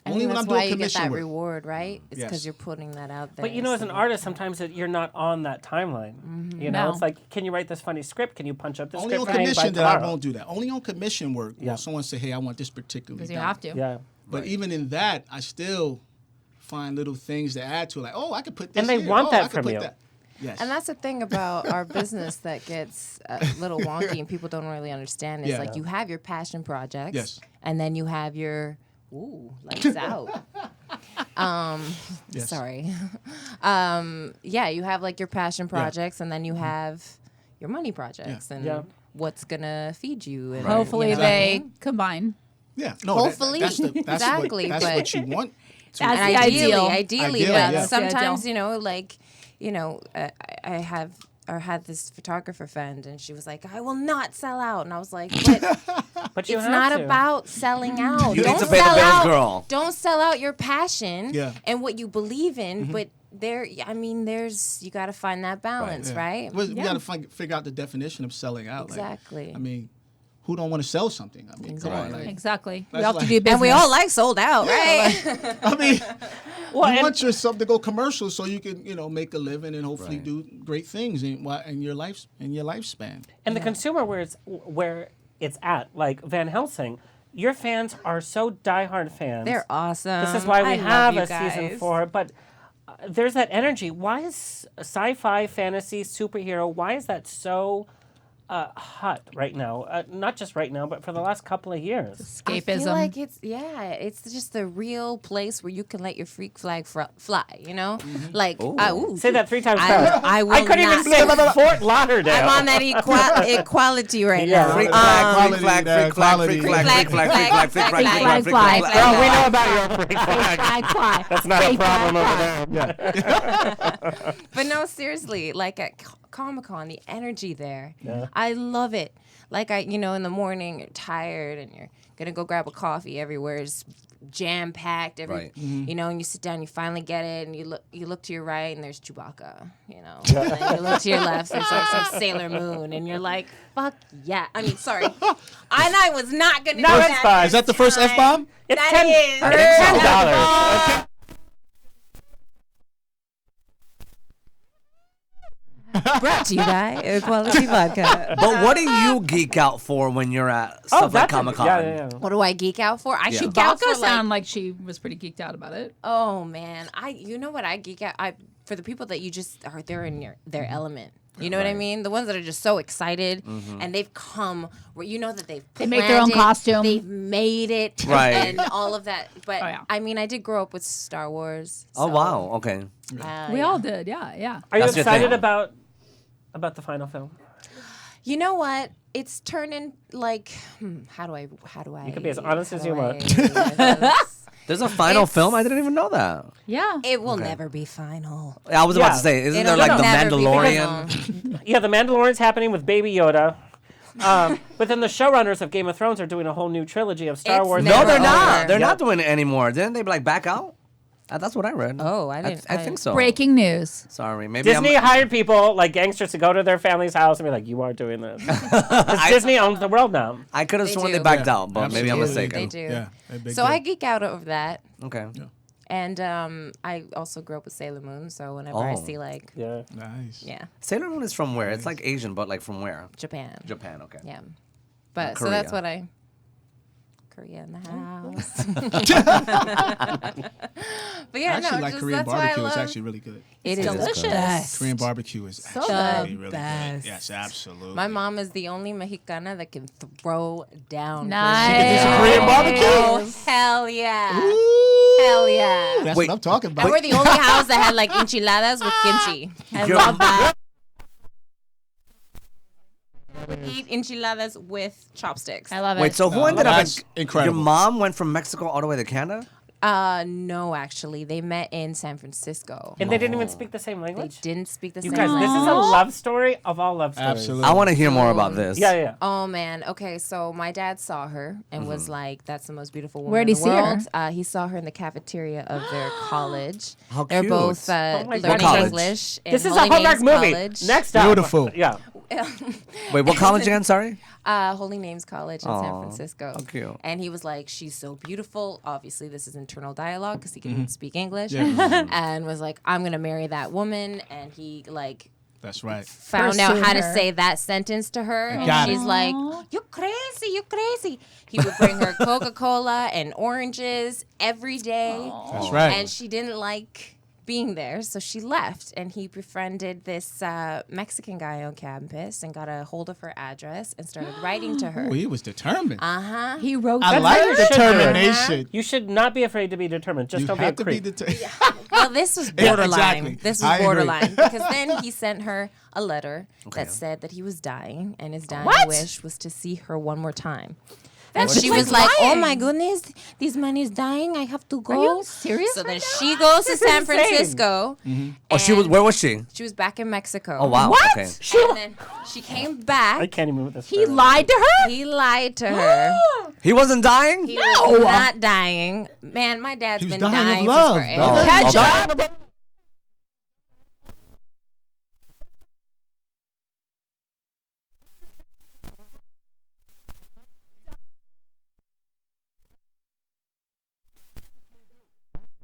Only when that's I'm doing why you get commission that work. reward, right? It's because Yes. you're putting that out there. But you know, as an so- artist, sometimes you're not on that timeline. You know, No. it's like, can you write this funny script? Can you punch up this Only on script for me by commission that I tomorrow? won't do that. Only on commission work Yeah. will someone say, "Hey, I want this particularly Because you done." have to. Yeah. But even in that, I still find little things to add to it. Like, oh, I could put this And they here. want Oh, that I could from put you. that. Yes. And that's the thing about our business that gets a little wonky and people don't really understand. Is Yeah. like you have your passion projects, Yes. and then you have your lights out. Yes. Sorry. Yeah, you have like your passion projects, and then you have your money projects, and Yeah. what's gonna feed you. And, Hopefully you know. they combine. Yeah. No. Hopefully. That's Exactly, That's but- what you want. To That's And the ideally, ideal. ideally, Ideally, but yeah. sometimes That's I had this photographer friend, and she was like, "I will not sell out," and I was like, But you it's have not to. about selling out. You don't need to pay the sell bills, out. girl. Don't sell out your passion Yeah. and what you believe in, but you got to find that balance, Yeah. right? Well, we got to figure out the definition of selling out. Exactly. Like, I mean, who don't want to sell something? I mean, come on. Right. Like, Exactly. We That's all have to like- do business. And we all like sold out, right? I mean, Well, you and- want yourself to go commercial so you can, make a living and hopefully Right. do great things in your lifespan. And the consumer where it's at, like Van Helsing, your fans are so diehard fans. They're awesome. This is why we I love have you a season guys. 4. But there's that energy. Why is sci-fi, fantasy, superhero? Why is that so hot right now? Not just right now, but for the last couple of years. I Escapism. feel like it's just the real place where you can let your freak flag fly, you know? Like, Say that 3 times I- fast. I will I couldn't not. even say Fort Lauderdale. I'm on that equality right Yeah. now. Freak Quality, flag, freak flag, freak flag, freak flag, freak flag, freak flag, freak flag, freak flag, freak flag. Well, we know about your freak flag. Fly. That's not a problem over there. But no, seriously, like at Comic-Con, the energy there, I love it. Like in the morning, you're tired and you're gonna go grab a coffee. Everywhere is jam-packed. Right. And you sit down, you finally get it, and you look to your right, and there's Chewbacca. And then you look to your left, there's like some Sailor Moon, and you're like, "Fuck yeah!" I mean, sorry, and I was not gonna. No, do it's that fine. this Is that the first time. F-bomb? It's That 10 is. I think $10. Okay. Brought to you by Equality Vodka. But what do you geek out for when you're at stuff like that's a- Comic Con? Yeah. What do I geek out for? I geek out Vodka for like, sound like she was pretty geeked out about it. oh man, you know what I geek out? For the people that you just are there in their element. You know what I mean? The ones that are just so excited and they've come where you know that they've They make their own planned it, costume. they've made it, Right. and all of that. But Oh, yeah. I mean, I did grow up with Star Wars. Oh so, wow. Okay. We all did. Yeah. Are you That's your excited thing. about the final film? You know what? It's turning like how do I? You can be as honest as you want. There's a final It's- film. I didn't even know that. Yeah. It will never be final. I was about Yeah. to say, isn't It'll there like the never be Mandalorian? final. Yeah, The Mandalorian's happening with Baby Yoda. But then the showrunners of Game of Thrones are doing a whole new trilogy of Star It's Wars. No, never they're over. not. They're Yep. not doing it anymore. Didn't they like back out? That's what I read. Oh, I didn't. I think so. Breaking news. Sorry, maybe Disney I'm. hired people like gangsters to go to their family's house and be like, "You are doing this." 'Cause Disney owns the world now. I could have They sworn do. they backed Yeah, out, but maybe I'm absolutely. mistaken. They do. Yeah. a big So deal. I geek out over that. Okay. And I also grew up with Sailor Moon, so whenever I Oh. see like, Yeah. Nice. yeah, Sailor Moon is from where? It's like Asian, but like from where? Japan. Japan. Okay. Yeah. But so Korea. that's what I. Korea in the house. But yeah, I actually no, like just, Korean that's why I barbecue. love. It's actually really good. It is delicious. the best. Korean barbecue is So actually good. really Best. good. Yes, absolutely. My mom is the only Mexicana that can throw down. Nice. Korean barbecue? Oh, hell yeah. Ooh, Hell yeah. That's Wait, what I'm talking about. And we're the only house that had like enchiladas with kimchi. I Your- love that. We eat enchiladas with chopsticks. I love it. Wait, so who ended up? That's incredible. Your mom went from Mexico all the way to Canada. No, actually, they met in San Francisco. And they didn't even speak the same They language. didn't speak the You same guys, this language. is a love story of all love stories. Absolutely. I want to hear more about this. Yeah. Oh man. Okay, so my dad saw her and was like, "That's the most beautiful woman Where'd in he the see her? world." He saw her in the cafeteria of their college. How They're cute. both Oh my learning God. English. In This is a Holy Hallmark Names movie. College. Next up. Beautiful. Yeah. Wait, what college again? Sorry. Holy Names College in San Francisco. How cute. And he was like, she's so beautiful. Obviously, this is internal dialogue because he couldn't speak English. And was like, I'm going to marry that woman. And he like... That's right. Found out how to her. say that sentence to her. And Got she's it. like, you crazy, you crazy. He would bring her Coca-Cola and oranges every day. That's right. And she didn't like being there, so she left. And he befriended this Mexican guy on campus and got a hold of her address and started writing to her. Oh, he was determined. He wrote I that. like how you should do it. determination. You should not be afraid to be determined. Just You don't be a have to be creep. determined. Well, this was borderline. exactly. This I was agree. borderline because then he sent her a letter that said that he was dying, and his dying What? wish was to see her one more time. That's And she just was like, "Oh lying. my goodness, this man is dying. I have to go." Are you serious? So then right she goes to This is San insane. Francisco. Oh, she was. Where was she? She was back in Mexico. Oh wow. What? Okay. And then she came I back. can't even with this. He lied to her? He lied to her. He wasn't dying. He was not dying. Man, my dad's He was been dying of dying love, since forever. Oh, Catch okay. up.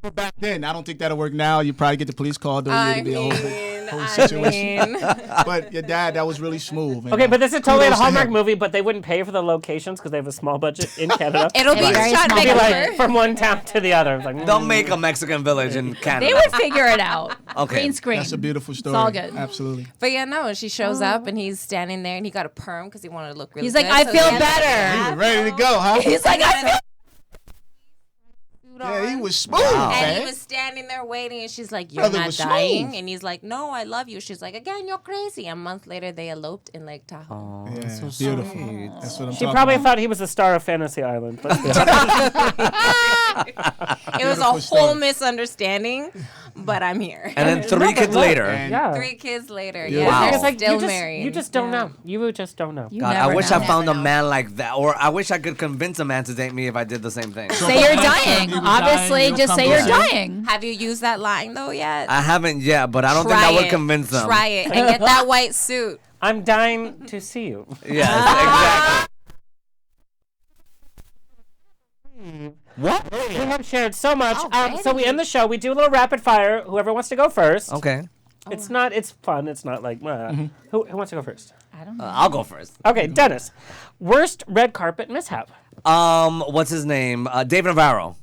But back then, I don't think that'll work now. You probably get the police call. Though I it'd be a whole mean, situation. But your dad, that was really smooth. and, Okay, but this is totally a kudos to Hallmark him. movie, but they wouldn't pay for the locations because they have a small budget in Canada. It'll be Very shot small It'd be Vancouver. like from one town to the other. It's like, They'll make a Mexican village in Canada. They would figure it out. Okay. Green screen. That's a beautiful story. all good. Absolutely. But yeah, no, she shows up and he's standing there and he got a perm because he wanted to look really He's good. like, I So feel he had better. He was ready to go, huh? He's like, I feel. Yeah, he was smooth, Wow. And man. he was standing there waiting, and she's like, "You're Brother not was dying." smooth. And he's like, "No, I love you." She's like, "Again, you're crazy." A month later, they eloped in Lake Tahoe. Yeah, so beautiful. sweet. That's what I'm she talking probably about. thought he was the star of Fantasy Island. Let's be honest. It was a Beautiful whole story. misunderstanding, but I'm here. And then 3 kids later. And Yeah. 3 kids later, Yeah. yeah, Wow. they're It's like still you just, married. You just don't Yeah. know. You just don't know. You God, I never wish know. I found a Never know. man like that, or I wish I could convince a man to date me if I did the same thing. Say you're He dying. was Obviously, dying, just you'll say come you're back. dying. Have you used that line though yet? I haven't yet, but I don't think Try that would it. convince them. Try it and get that white suit. I'm dying to see you. Yes, exactly. What? We have shared so much. Already? So we end the show. We do a little rapid fire. Whoever wants to go first. Okay. It's not. It's fun. It's not like. Who wants to go first? I don't know. I'll go first. Okay, Dennis. Worst red carpet mishap. What's his name? Dave Navarro.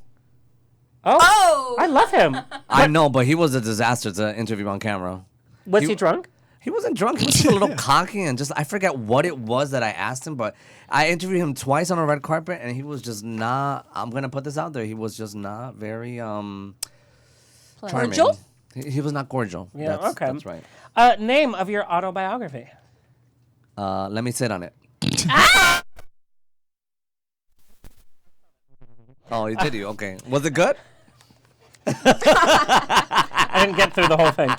Oh, I love him. I know, but he was a disaster to interview on camera. Was he drunk? He wasn't drunk. He was just a little cocky and just, I forget what it was that I asked him, but I interviewed him twice on a red carpet and he was just not, I'm going to put this out there, he was just not very charming. Cordial? He was not cordial. Yeah, That's, okay. That's right. Name of your autobiography. Let me sit on it. Oh, did you? Okay. Was it good? I didn't get through the whole thing.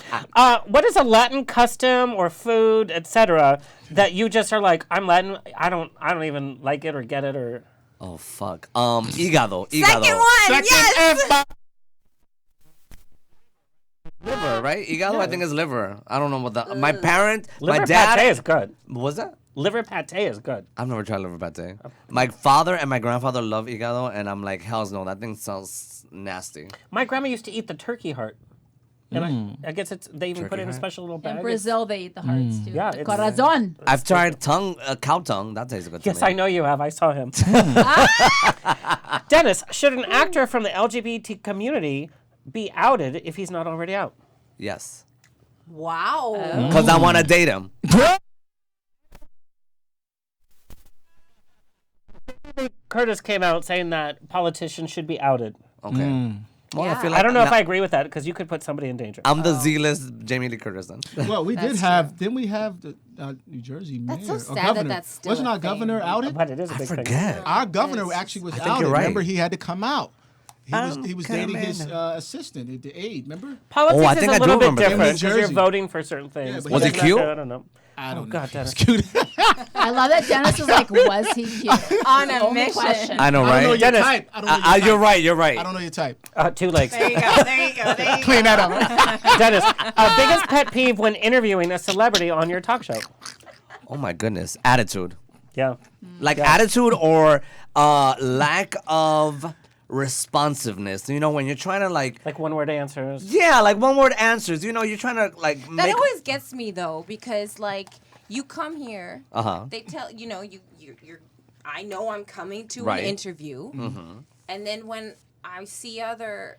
What is a Latin custom or food, etc., that you just are like, I'm Latin. I don't even like it or get it or. Oh, fuck. Hígado. Second one, yes. Liver, right? Hígado, I think is liver. I don't know what the. My parent, Liver my dad. pate is good. What was that? Liver pate is good. I've never tried liver pate. My father and my grandfather love hígado, and I'm like, hell's no, that thing sounds nasty. My grandma used to eat the turkey heart. And I guess they even put it in a heart? special little bag. In Brazil, they eat the hearts too. Yeah, The it's- corazon. I've tried cow tongue. That tastes good to Yes, me. I know you have. I saw him. Dennis, should an actor from the LGBT community be outed if he's not already out? Yes. Wow. Because I want to date him. Curtis came out saying that politicians should be outed. Okay. Well, Yeah. I feel like I don't know if now- I agree with that because you could put somebody in danger. I'm the Z-list Jamie Lee Curtis then. Well, we did have, didn't we have the New Jersey mayor? That's so or sad that governor? that's still Wasn't a our governor thing. outed? But it is a I big thing. forget. Our governor actually was think outed. you're right. Remember, he had to come out. He was Okay, dating his man. assistant, the aide. Remember? Politics I think is I a do little bit remember that. different In New because you're Jersey. voting for certain things. Yeah, but Was he That's cute? not- I don't know. I don't know. God, if he was Dennis. cute. I love that Dennis is like, was he cute? On a Only mission. question. I know, I don't know right? your Dennis, type. I don't know your type. You're right. You're right. I don't know your type. 2 legs. There you go. There you go. There you go. Clean that up. Dennis, biggest pet peeve when interviewing a celebrity on your talk show? Oh my goodness, attitude. Yeah. Like attitude or lack of responsiveness. You know, when you're trying to like one-word answers. Yeah, like one-word answers. You know, you're trying to like That always gets me though, because like you come here, they tell you're. I know I'm coming to an interview, and then when I see other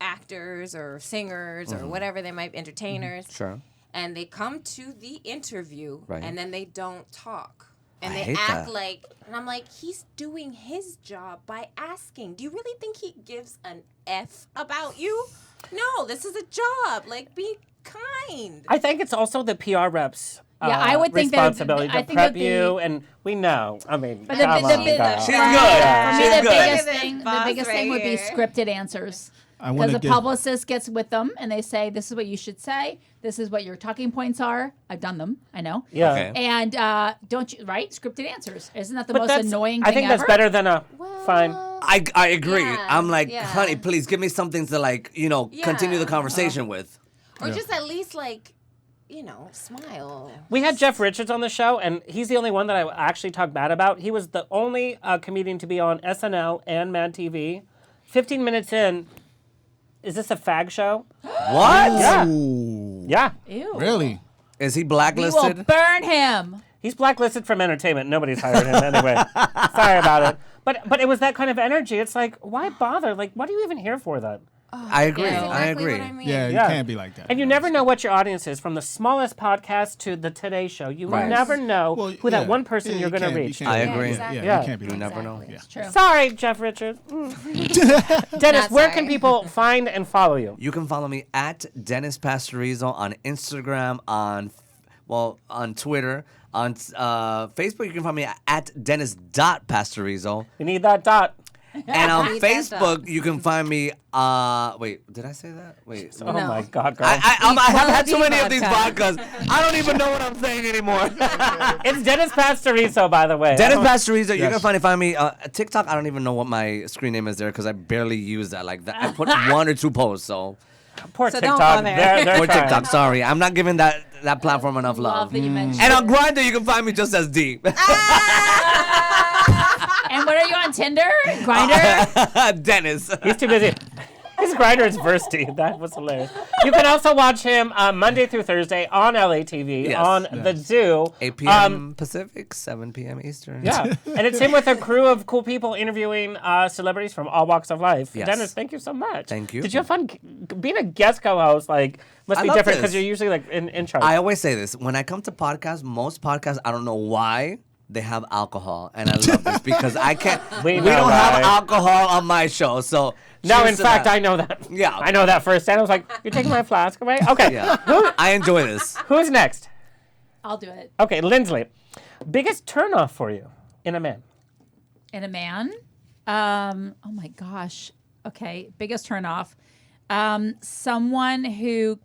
actors or singers or whatever they might be, entertainers, sure, and they come to the interview and then they don't talk. And I they hate act that. like, and I'm like, he's doing his job by asking. Do you really think he gives an F about you? No, this is a job. Like, be kind. I think it's also the PR reps. I would think responsibility that to prep you, and we know. I mean, But come on, girl. She's good. For me, She's the good. biggest thing would be scripted answers. Because the publicist gets with them and they say, this is what you should say. This is what your talking points are. I've done them. I know. Yeah. Okay. And don't you, right? Scripted answers. Isn't that the most annoying thing I think ever? that's better than a fine. I agree. Yeah, I'm like, honey, please give me something to like, continue the conversation with. Or just at least like, smile. We had Jeff Richards on the show, and he's the only one that I actually talked bad about. He was the only comedian to be on SNL and Mad TV. 15 minutes in, is this a fag show? What? Yeah. Ooh. Yeah. Ew. Really? Is he We will blacklisted? burn him. He's blacklisted from entertainment. Nobody's hired him anyway. Sorry about it. But it was that kind of energy. It's like, why bother? Like, what are you even here for then? I agree. That's I exactly agree. what I mean. Yeah, you Yeah. can't be like that. And you never know what your audience is, from the smallest podcast to the Today Show. You Right. never know Well, who that yeah. one person Yeah, you're you going to can't- you reach. can't I be like agree. that. Yeah, Yeah. you can't be You like never that. know. It's true. Sorry, Jeff Richards. Dennis, where can people find and follow you? You can follow me at Dennis Pastorizo on Instagram, on Twitter, on Facebook. You can find me at Dennis.Pastorizo. You need that dot. And on Read that Facebook, you can find me. Wait, did I say that? Wait. Oh my God, girl. I have had too many of these vodka. podcasts. I don't even know what I'm saying anymore. It's Dennis Pastorizo, by the way. Dennis Pastorizo. You Yes. can find me. TikTok. I don't even know what my screen name is there because I barely use that. Like that, I put 1 or 2 posts. So Poor So TikTok. don't go there. They're or trying. TikTok. Sorry, I'm not giving that platform enough Love love. that you mentioned. And on Grindr, you can find me just as D. And what are you on Tinder? Grindr? Dennis. He's too busy. His grinder is bursty. That was hilarious. You can also watch him Monday through Thursday on LATV Yes. on The Zoo. 8 p.m. Pacific, 7 p.m. Eastern. Yeah, and it's him with a crew of cool people interviewing celebrities from all walks of life. Yes. Dennis, thank you so much. Thank you. Did you have fun being a guest co-host? Like, must I be love different because this. you're usually like in charge. I always say this. When I come to podcasts, most podcasts, I don't know why, they have alcohol. And I love this because I can't. We We know, don't have right? alcohol on my show. So no, cheers in to fact, that. I know that. Yeah. I know that firsthand. I was like, you're taking my flask away? Okay. Yeah. I enjoy this. Who's next? I'll do it. Okay, Lindsley. Biggest turnoff for you in a man? In a man? Oh my gosh. Okay. Biggest turnoff. Someone who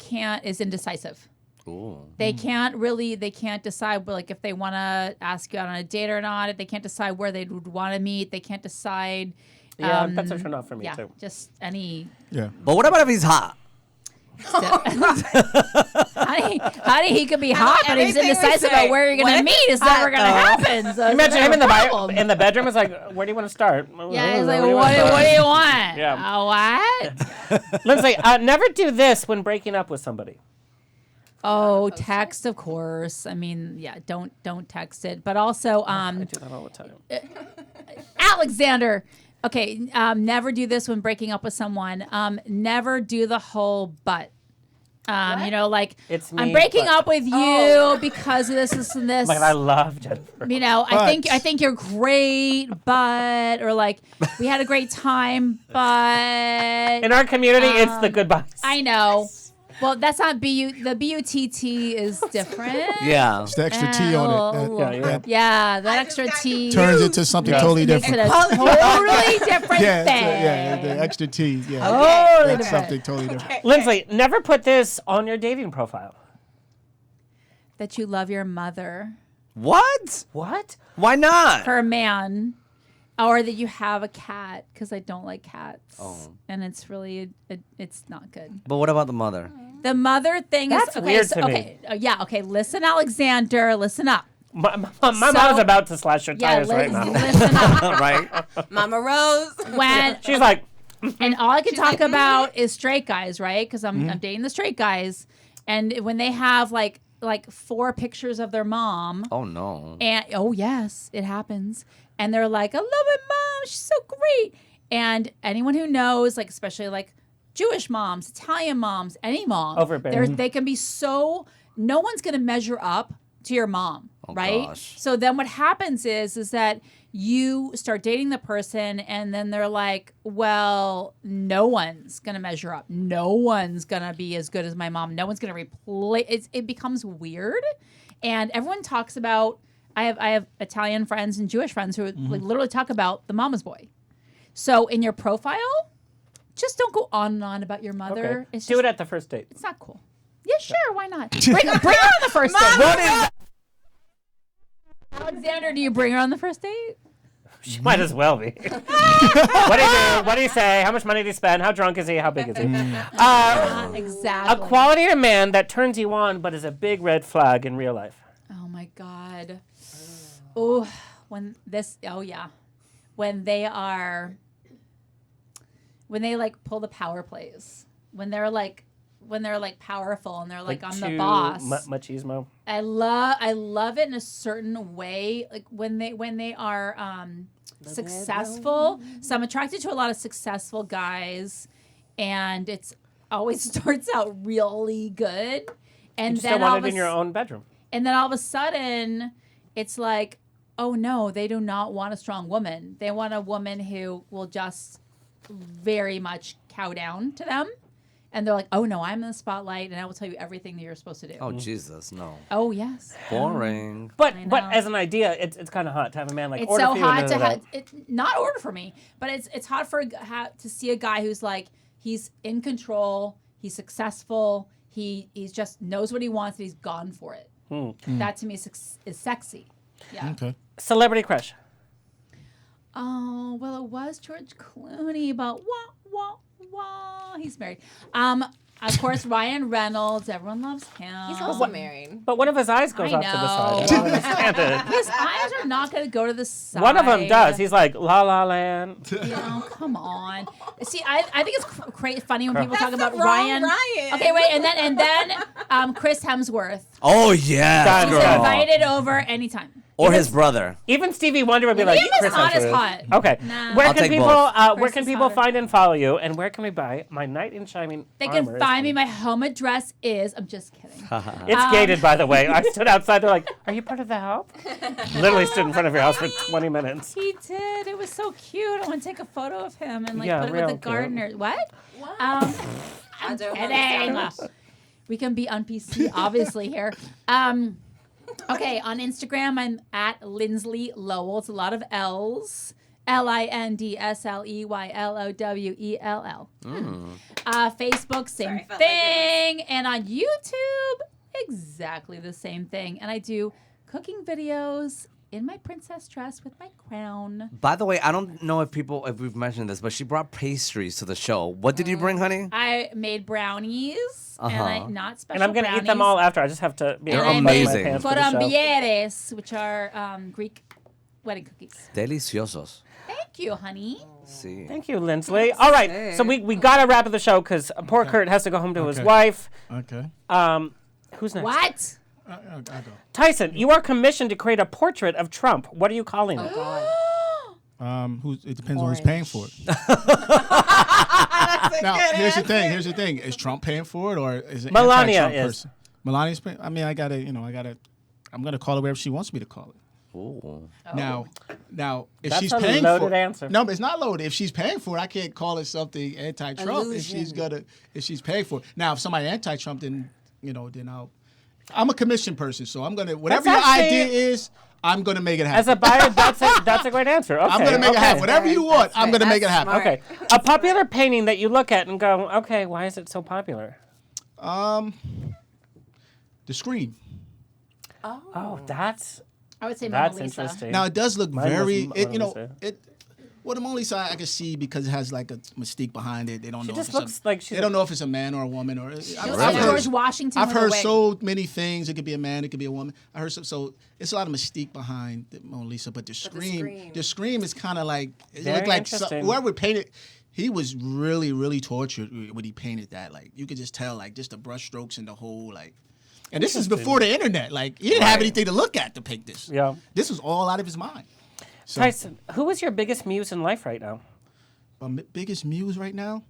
is indecisive. Ooh. They can't decide, like, if they want to ask you out on a date or not, if they can't decide where they would want to meet, they can't decide. Yeah, that's a turnoff for me Yeah, too. just any. Yeah. But what about if he's hot? Honey, he could be hot, but he's everything we indecisive say. about where you're going What to if meet. it's It's never hot, going to happen. So it's Imagine a him in the problem. in the bedroom. It's like, where do you want to start? Yeah, he's like, Where do you what wanna start? do you want? Yeah. What? Lindsley, never do this when breaking up with somebody. Oh, text, of course. I mean, yeah, don't text it. But also, I do that all the time. Alexander. Okay, never do this when breaking up with someone. Never do the whole but. Like, It's I'm me, breaking but- up with you because of this, and this. Like, I love Jennifer. I think you're great, but, or like, we had a great time, but. In our community, it's the goodbyes. I know. Well, that's not the B-U-T-T is different. Yeah. It's the extra T on it. That Yeah, that extra T turns into something totally makes it different. a totally different Yeah, thing. the extra T. Yeah. Totally That's different. something totally different. Lindsley, never put this on your dating profile. That you love your mother. What? What? Why not? For a man. Or that you have a cat, because I don't like cats. Oh. And it's really, it's not good. But what about the mother? The mother thing That's is weird so, to me. okay. Yeah, okay. Listen, Alexander, listen up. My mom's about to slash her tires right now. Listen up. Right? Mama Rose. She's like, And all I can talk about is straight guys, right? Because I'm dating the straight guys, and when they have like 4 pictures of their mom. Oh no. And yes, it happens. And they're like, I love my mom. She's so great. And anyone who knows, like especially like Jewish moms, Italian moms, any mom, Overbearing. they can be so. No one's gonna measure up to your mom, right? Gosh. So then what happens is that you start dating the person and then they're like, well, no one's going to measure up. No one's going to be as good as my mom. No one's going to replace. It becomes weird. And everyone talks about, I have Italian friends and Jewish friends who like, literally talk about the mama's boy. So in your profile, just don't go on and on about your mother. okay. Do it at the first date. It's not cool. Yeah, sure. Why not? Bring her on the first date. What is Alexander, do you bring her on the first date? She might as well be. What do you do? What do you say? How much money do you spend? How drunk is he? How big is he? Exactly. A quality of man that turns you on but is a big red flag in real life. Oh my God. Oh, when they like pull the power plays. When they're like powerful and they're like I'm the boss. Machismo. I love it in a certain way. Like when they are successful. So I'm attracted to a lot of successful guys, and it's always starts out really good. And You then still want it in your own bedroom. And then all of a sudden, it's like, oh no, they do not want a strong woman. They want a woman who will just very much cow down to them. And they're like, oh no, I'm in the spotlight and I will tell you everything that you're supposed to do. Oh Jesus, no. Oh yes. Boring. But as an idea, it's kind of hot to have a man like It's order so for you hot and to none of have it, not order for me, but it's hot for to see a guy who's like he's in control, he's successful, he's just knows what he wants and he's gone for it. That to me is sexy. Yeah. Okay. Celebrity crush. Oh well, it was George Clooney, but he's married. Of course, Ryan Reynolds. Everyone loves him. He's also married. But what if his eyes goes I off to the side? know. I don't understand it. His eyes are not going to go to the side. One of them does. He's like La La Land. You know, come on. See, I think it's funny when people talk about the wrong Ryan. Okay, wait, and then Chris Hemsworth. Oh yeah. Done. He's invited over anytime. Or his brother. Even Stevie Wonder would be like, Liam is Chris not as Hemsworth. hot. Okay. Nah. Where I'll can take people both. where Chris can is people hotter. find and follow you? And where can we buy my knight in shining They armor? can find me. My home address is. I'm just kidding. It's gated, by the way. I stood outside. They're like, "Are you part of the help?" Literally stood in front of your house for 20 minutes. He did. It was so cute. I want to take a photo of him and Yeah, put it real with the cute. gardener. What? I'm don't kidding. understand. We can be on PC, obviously, here. Okay, on Instagram, I'm at Lindsley Lowell. It's a lot of L's. LINDSLEYLOWELL. Facebook, same thing. And on YouTube, exactly the same thing. And I do cooking videos in my princess dress with my crown. By the way, I don't know if we've mentioned this, but she brought pastries to the show. What did you bring, honey? I made brownies, and not special And I'm gonna eat them all after. I just have to be They're able to amazing. my pants for the show. Corambieres, which are Greek wedding cookies. Deliciosos. Thank you, honey. See. Thank you, Lindsley. All right, so we gotta wrap up the show because poor Kurt has to go home to his wife. Okay. Who's next? What? I go. Tyson, you are commissioned to create a portrait of Trump. What are you calling it? It depends on who's paying for it. Now, here's the thing. Is Trump paying for it, or is it Melania anti-Trump is. person? Melania's paying. I mean, I'm gonna call it wherever she wants me to call it. Ooh. Now, if That's she's a paying loaded for answer. no, but it's not loaded. If she's paying for it, I can't call it something anti-Trump. If she's paying for it. Now, if somebody anti-Trump, then I'm a commission person, so I'm gonna whatever That's your actually- idea is, I'm gonna make it happen. As a buyer, that's a great answer. Okay, I'm gonna make it happen. Whatever you want, I'm gonna make it happen. smart. Okay, a popular painting that you look at and go, okay, why is it so popular? The Scream. Oh, that's I would say Mona that's Lisa. interesting. Now it does look Mine was very. Mona Lisa. Well, the Mona Lisa I can see because it has like a mystique behind it. They don't know. just if it's looks like she's They don't know if it's a man or a woman or. Like George Washington. I've with a heard wig. so many things. It could be a man. It could be a woman. I heard so it's a lot of mystique behind the Mona Lisa, but the scream is kind of like it Very looked like interesting. whoever painted. He was really, really tortured when he painted that. Like you could just tell, like just the brush strokes and the whole like. And this is before the internet. Like he didn't have anything to look at to paint this. Yeah. This was all out of his mind. So, Tyson, who is your biggest muse in life right now? my biggest muse right now.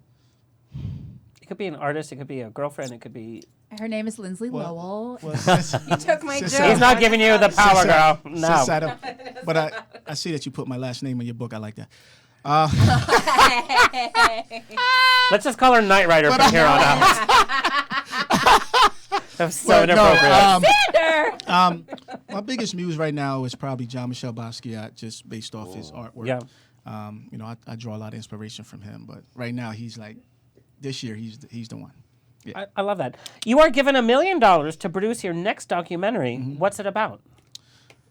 It could be an artist. It could be a girlfriend. It could be. Her name is Lindsley Lowell. Well, You took my joke. He's not giving you the power, girl. No. But I see that you put my last name in your book. I like that. Let's just call her Knight Rider from here on out. That's so inappropriate. My biggest muse right now is probably Jean-Michel Basquiat, just based off his artwork. Yeah. I draw a lot of inspiration from him, but right now he's like, this year he's the one. Yeah. I love that. You are given $1 million to produce your next documentary. What's it about?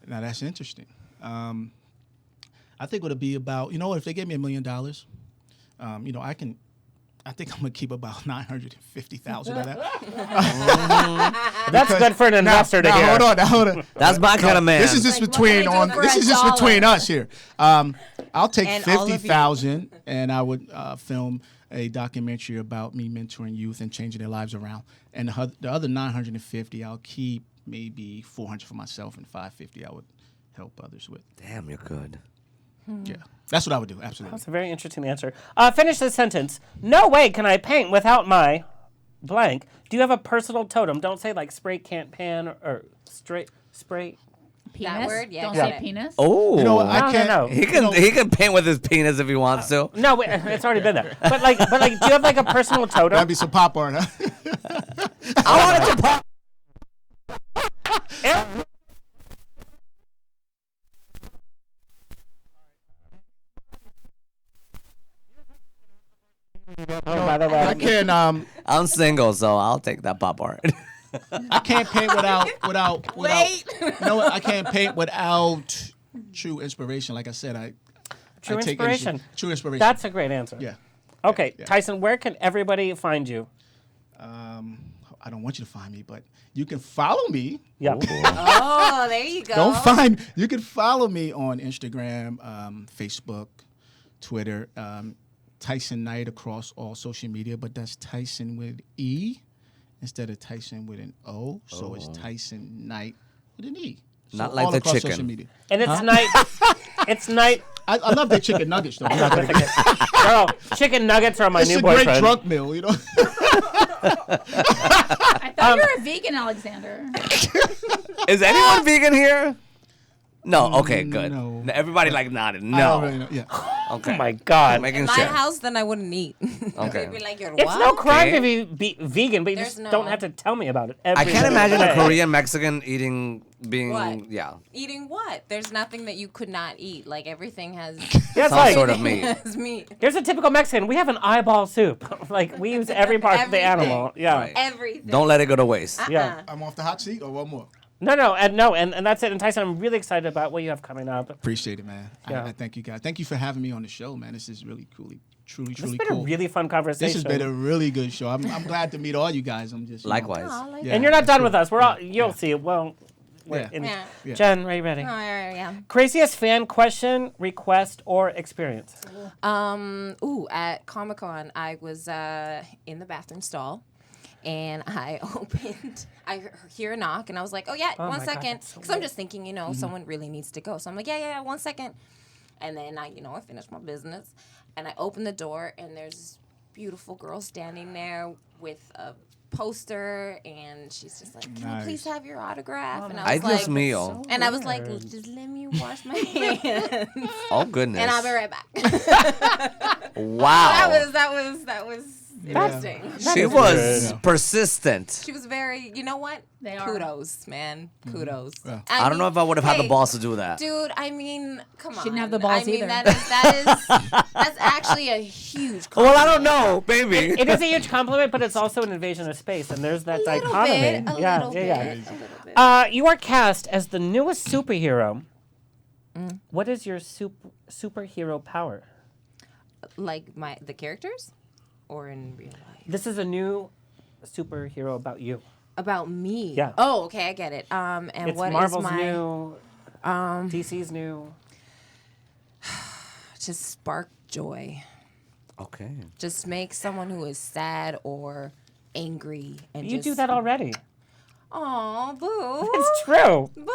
Now that's interesting. I think it'll be about, if they gave me $1 million, I think I'm gonna keep about 950,000 of that. That's good for an investor to hear. Hold on. That's my kind of man. This is just between us here. I'll take And all of you. 50,000 and I would film a documentary about me mentoring youth and changing their lives around. And the other 950, I'll keep maybe 400 for myself and 550 I would help others with. Damn, you're good. Yeah, that's what I would do. Absolutely. That's a very interesting answer. Finish this sentence. No way can I paint without my blank. Do you have a personal totem? Don't say like spray can't pan or straight spray. Penis. That word? Yeah, Don't got say it. penis. Oh. You know what? I No, can't. no. He can paint with his penis if he wants to. No, wait, it's already been there. But like, do you have like a personal totem? That'd be some pop art, huh? I wanted to pop. Oh, by the way. I can't. I'm single, so I'll take that pop art. I can't paint without. Wait. You know what? I can't paint without true inspiration. Like I said, True I take inspiration. True inspiration. That's a great answer. Yeah. Okay, Tyson, where can everybody find you? I don't want you to find me, but you can follow me. Yeah. Oh, there you go. Don't find. You can follow me on Instagram, Facebook, Twitter. Tysen Knight across all social media, but that's Tysen with E instead of Tyson with an O. So it's Tysen Knight with an E. So Not like all the across chicken. Social media. And it's night. It's night. I love their chicken nuggets though. I'm not gonna get- Girl, chicken nuggets are my It's new a boyfriend. great drunk meal, you know. I thought you were a vegan, Alexander. Is anyone vegan here? No. Okay. Good. No. Everybody like nodded. I don't No. really know. Yeah. Okay. Oh my God. Making In my sure. house, then I wouldn't eat. Okay. They'd be like, you're It's what? no crime Okay. to be vegan, but you There's just don't no- have to tell me about it. I every can't single imagine a day. Korean Mexican being What? yeah. Eating what? There's nothing that you could not eat. Like everything has, Yeah, it's Some like, sort of meat. has meat. here's a typical Mexican. We have an eyeball soup. Like, we use every part of the Everything. animal. Yeah. Right. Everything. Don't let it go to waste. Yeah. I'm off the hot seat or one more. No, and that's it. And Tyson, I'm really excited about what you have coming up. Appreciate it, man. Yeah. I thank you guys. Thank you for having me on the show, man. This is really truly It's been cool. a really fun conversation. This has been a really good show. I'm glad to meet all you guys. I'm just Likewise. Yeah, and you're not that's done cool. with us. We're all, Yeah, you'll yeah. see. Well, we're Yeah. in. Yeah. Yeah. Jen, are you ready? Oh, yeah. Craziest fan question, request, or experience? At Comic-Con, I was in the bathroom stall, and I I hear a knock, and I was like, oh, yeah, Oh my 1 God, second. that's so Because I'm weird. just thinking, someone really needs to go. So I'm like, yeah, 1 second. And then I finished my business, and I opened the door, and there's this beautiful girl standing there with a poster, and she's just like, can I please Nice. have your autograph? And Ay, I was Dios like, mío. and I was like, weird. just let me wash my hands, Oh goodness. and I'll be right back. Wow. That was interesting. She is was weird. persistent. She was very, you know what? They are. Kudos, man. Kudos. Yeah. I don't know if I would have had the balls to do that. Dude, I mean, come on. She didn't have the balls I mean, either. That's actually a huge Well, I compliment. don't know, baby. It is a huge compliment, but it's also an invasion of space, and there's that A little dichotomy. bit, a yeah, little yeah, bit, a little bit. You are cast as the newest superhero. What is your superhero power? Like the characters, or in real life? This is a new superhero about you. About me. Yeah. Oh, okay, I get it. And It's what Marvel's is my new, DC's new. just spark joy? Okay. Just make someone who is sad or angry and You just do that already. Aw, boo. It's true. Boo.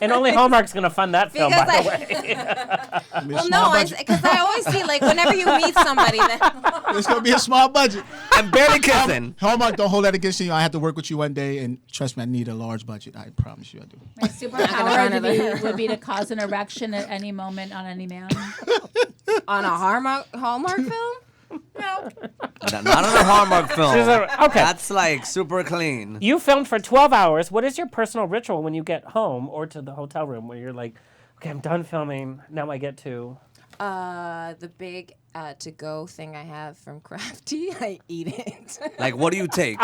And only Hallmark's going to fund that film, Because by the way. Well, no, because I always see, like, whenever you meet somebody, then It's gonna be a small budget. And barely kissing. Hallmark, don't hold that against you. I have to work with you one day, and trust me, I need a large budget. I promise you, I do. My superpower would be to cause an erection at any moment on any man. on a Hallmark film? No. Not on a Hallmark film. Okay. That's like super clean. You filmed for 12 hours. What is your personal ritual when you get home or to the hotel room where you're like, okay, I'm done filming. Now I get to... The big to-go thing I have from Crafty, I eat it. Like, what do you take?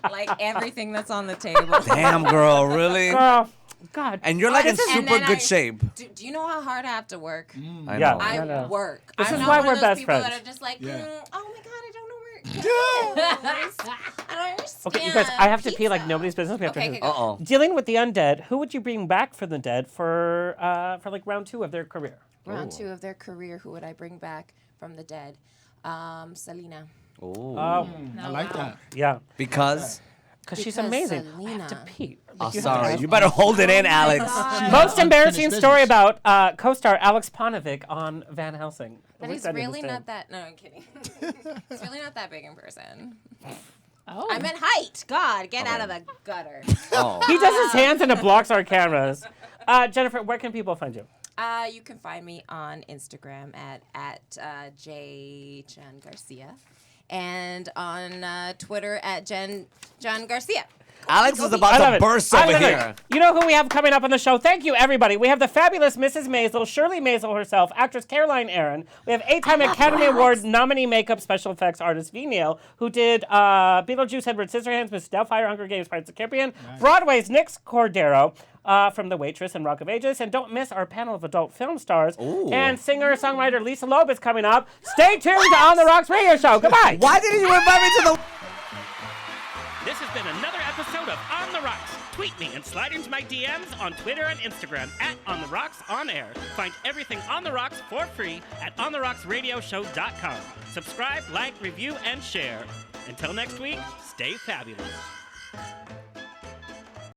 Like everything that's on the table. Damn, girl, really? Girl, God. And you're like in And super then good shape. Do you know how hard I have to work? I Yeah. know. I work. This I'm is not why one we're of those best people friends. that are just like, Yeah. oh my God, I don't know where. I don't understand. Okay, you guys, I have to pee like nobody's business. We have Okay, to. okay, go. Uh-oh. Dealing with the undead, who would you bring back from the dead for like round 2 of their career? Round 2 of their career, who would I bring back from the dead? Selena. Oh. I like that. Yeah, Because? because she's Because amazing. I Selena. have to pee. Oh, you have sorry. to- You better hold it in, Alex. Most embarrassing Unfinished story business. about co-star Alex Ponovic on Van Helsing. That At he's least I really understand. not that. No, I'm kidding. He's really not that big in person. Oh. I meant height. God, get out of the gutter. Oh. He does his hands and it blocks our cameras. Jennifer, where can people find you? You can find me on Instagram at Cheon Garcia, and on Twitter at John Garcia. Alex is I about love to it. burst I over love it. here. You know who we have coming up on the show? Thank you, everybody. We have the fabulous Mrs. Maisel, Shirley Maisel herself, actress Caroline Aaron. We have 8-time Academy Award nominee makeup special effects artist V. Neal, who did Beetlejuice, Edward Scissorhands, Miss Doubtfire, Hunger Games, Pirates of the Caribbean. Nice. Broadway's Nick Cordero. From The Waitress and Rock of Ages. And don't miss our panel of adult film stars. Ooh. And singer-songwriter Lisa Loeb is coming up. Stay tuned to On the Rocks radio show. Goodbye. Why didn't you invite me to the... This has been another episode of On the Rocks. Tweet me and slide into my DMs on Twitter and Instagram at On the Rocks On Air. Find everything On the Rocks for free at ontherocksradioshow.com. Subscribe, like, review, and share. Until next week, stay fabulous.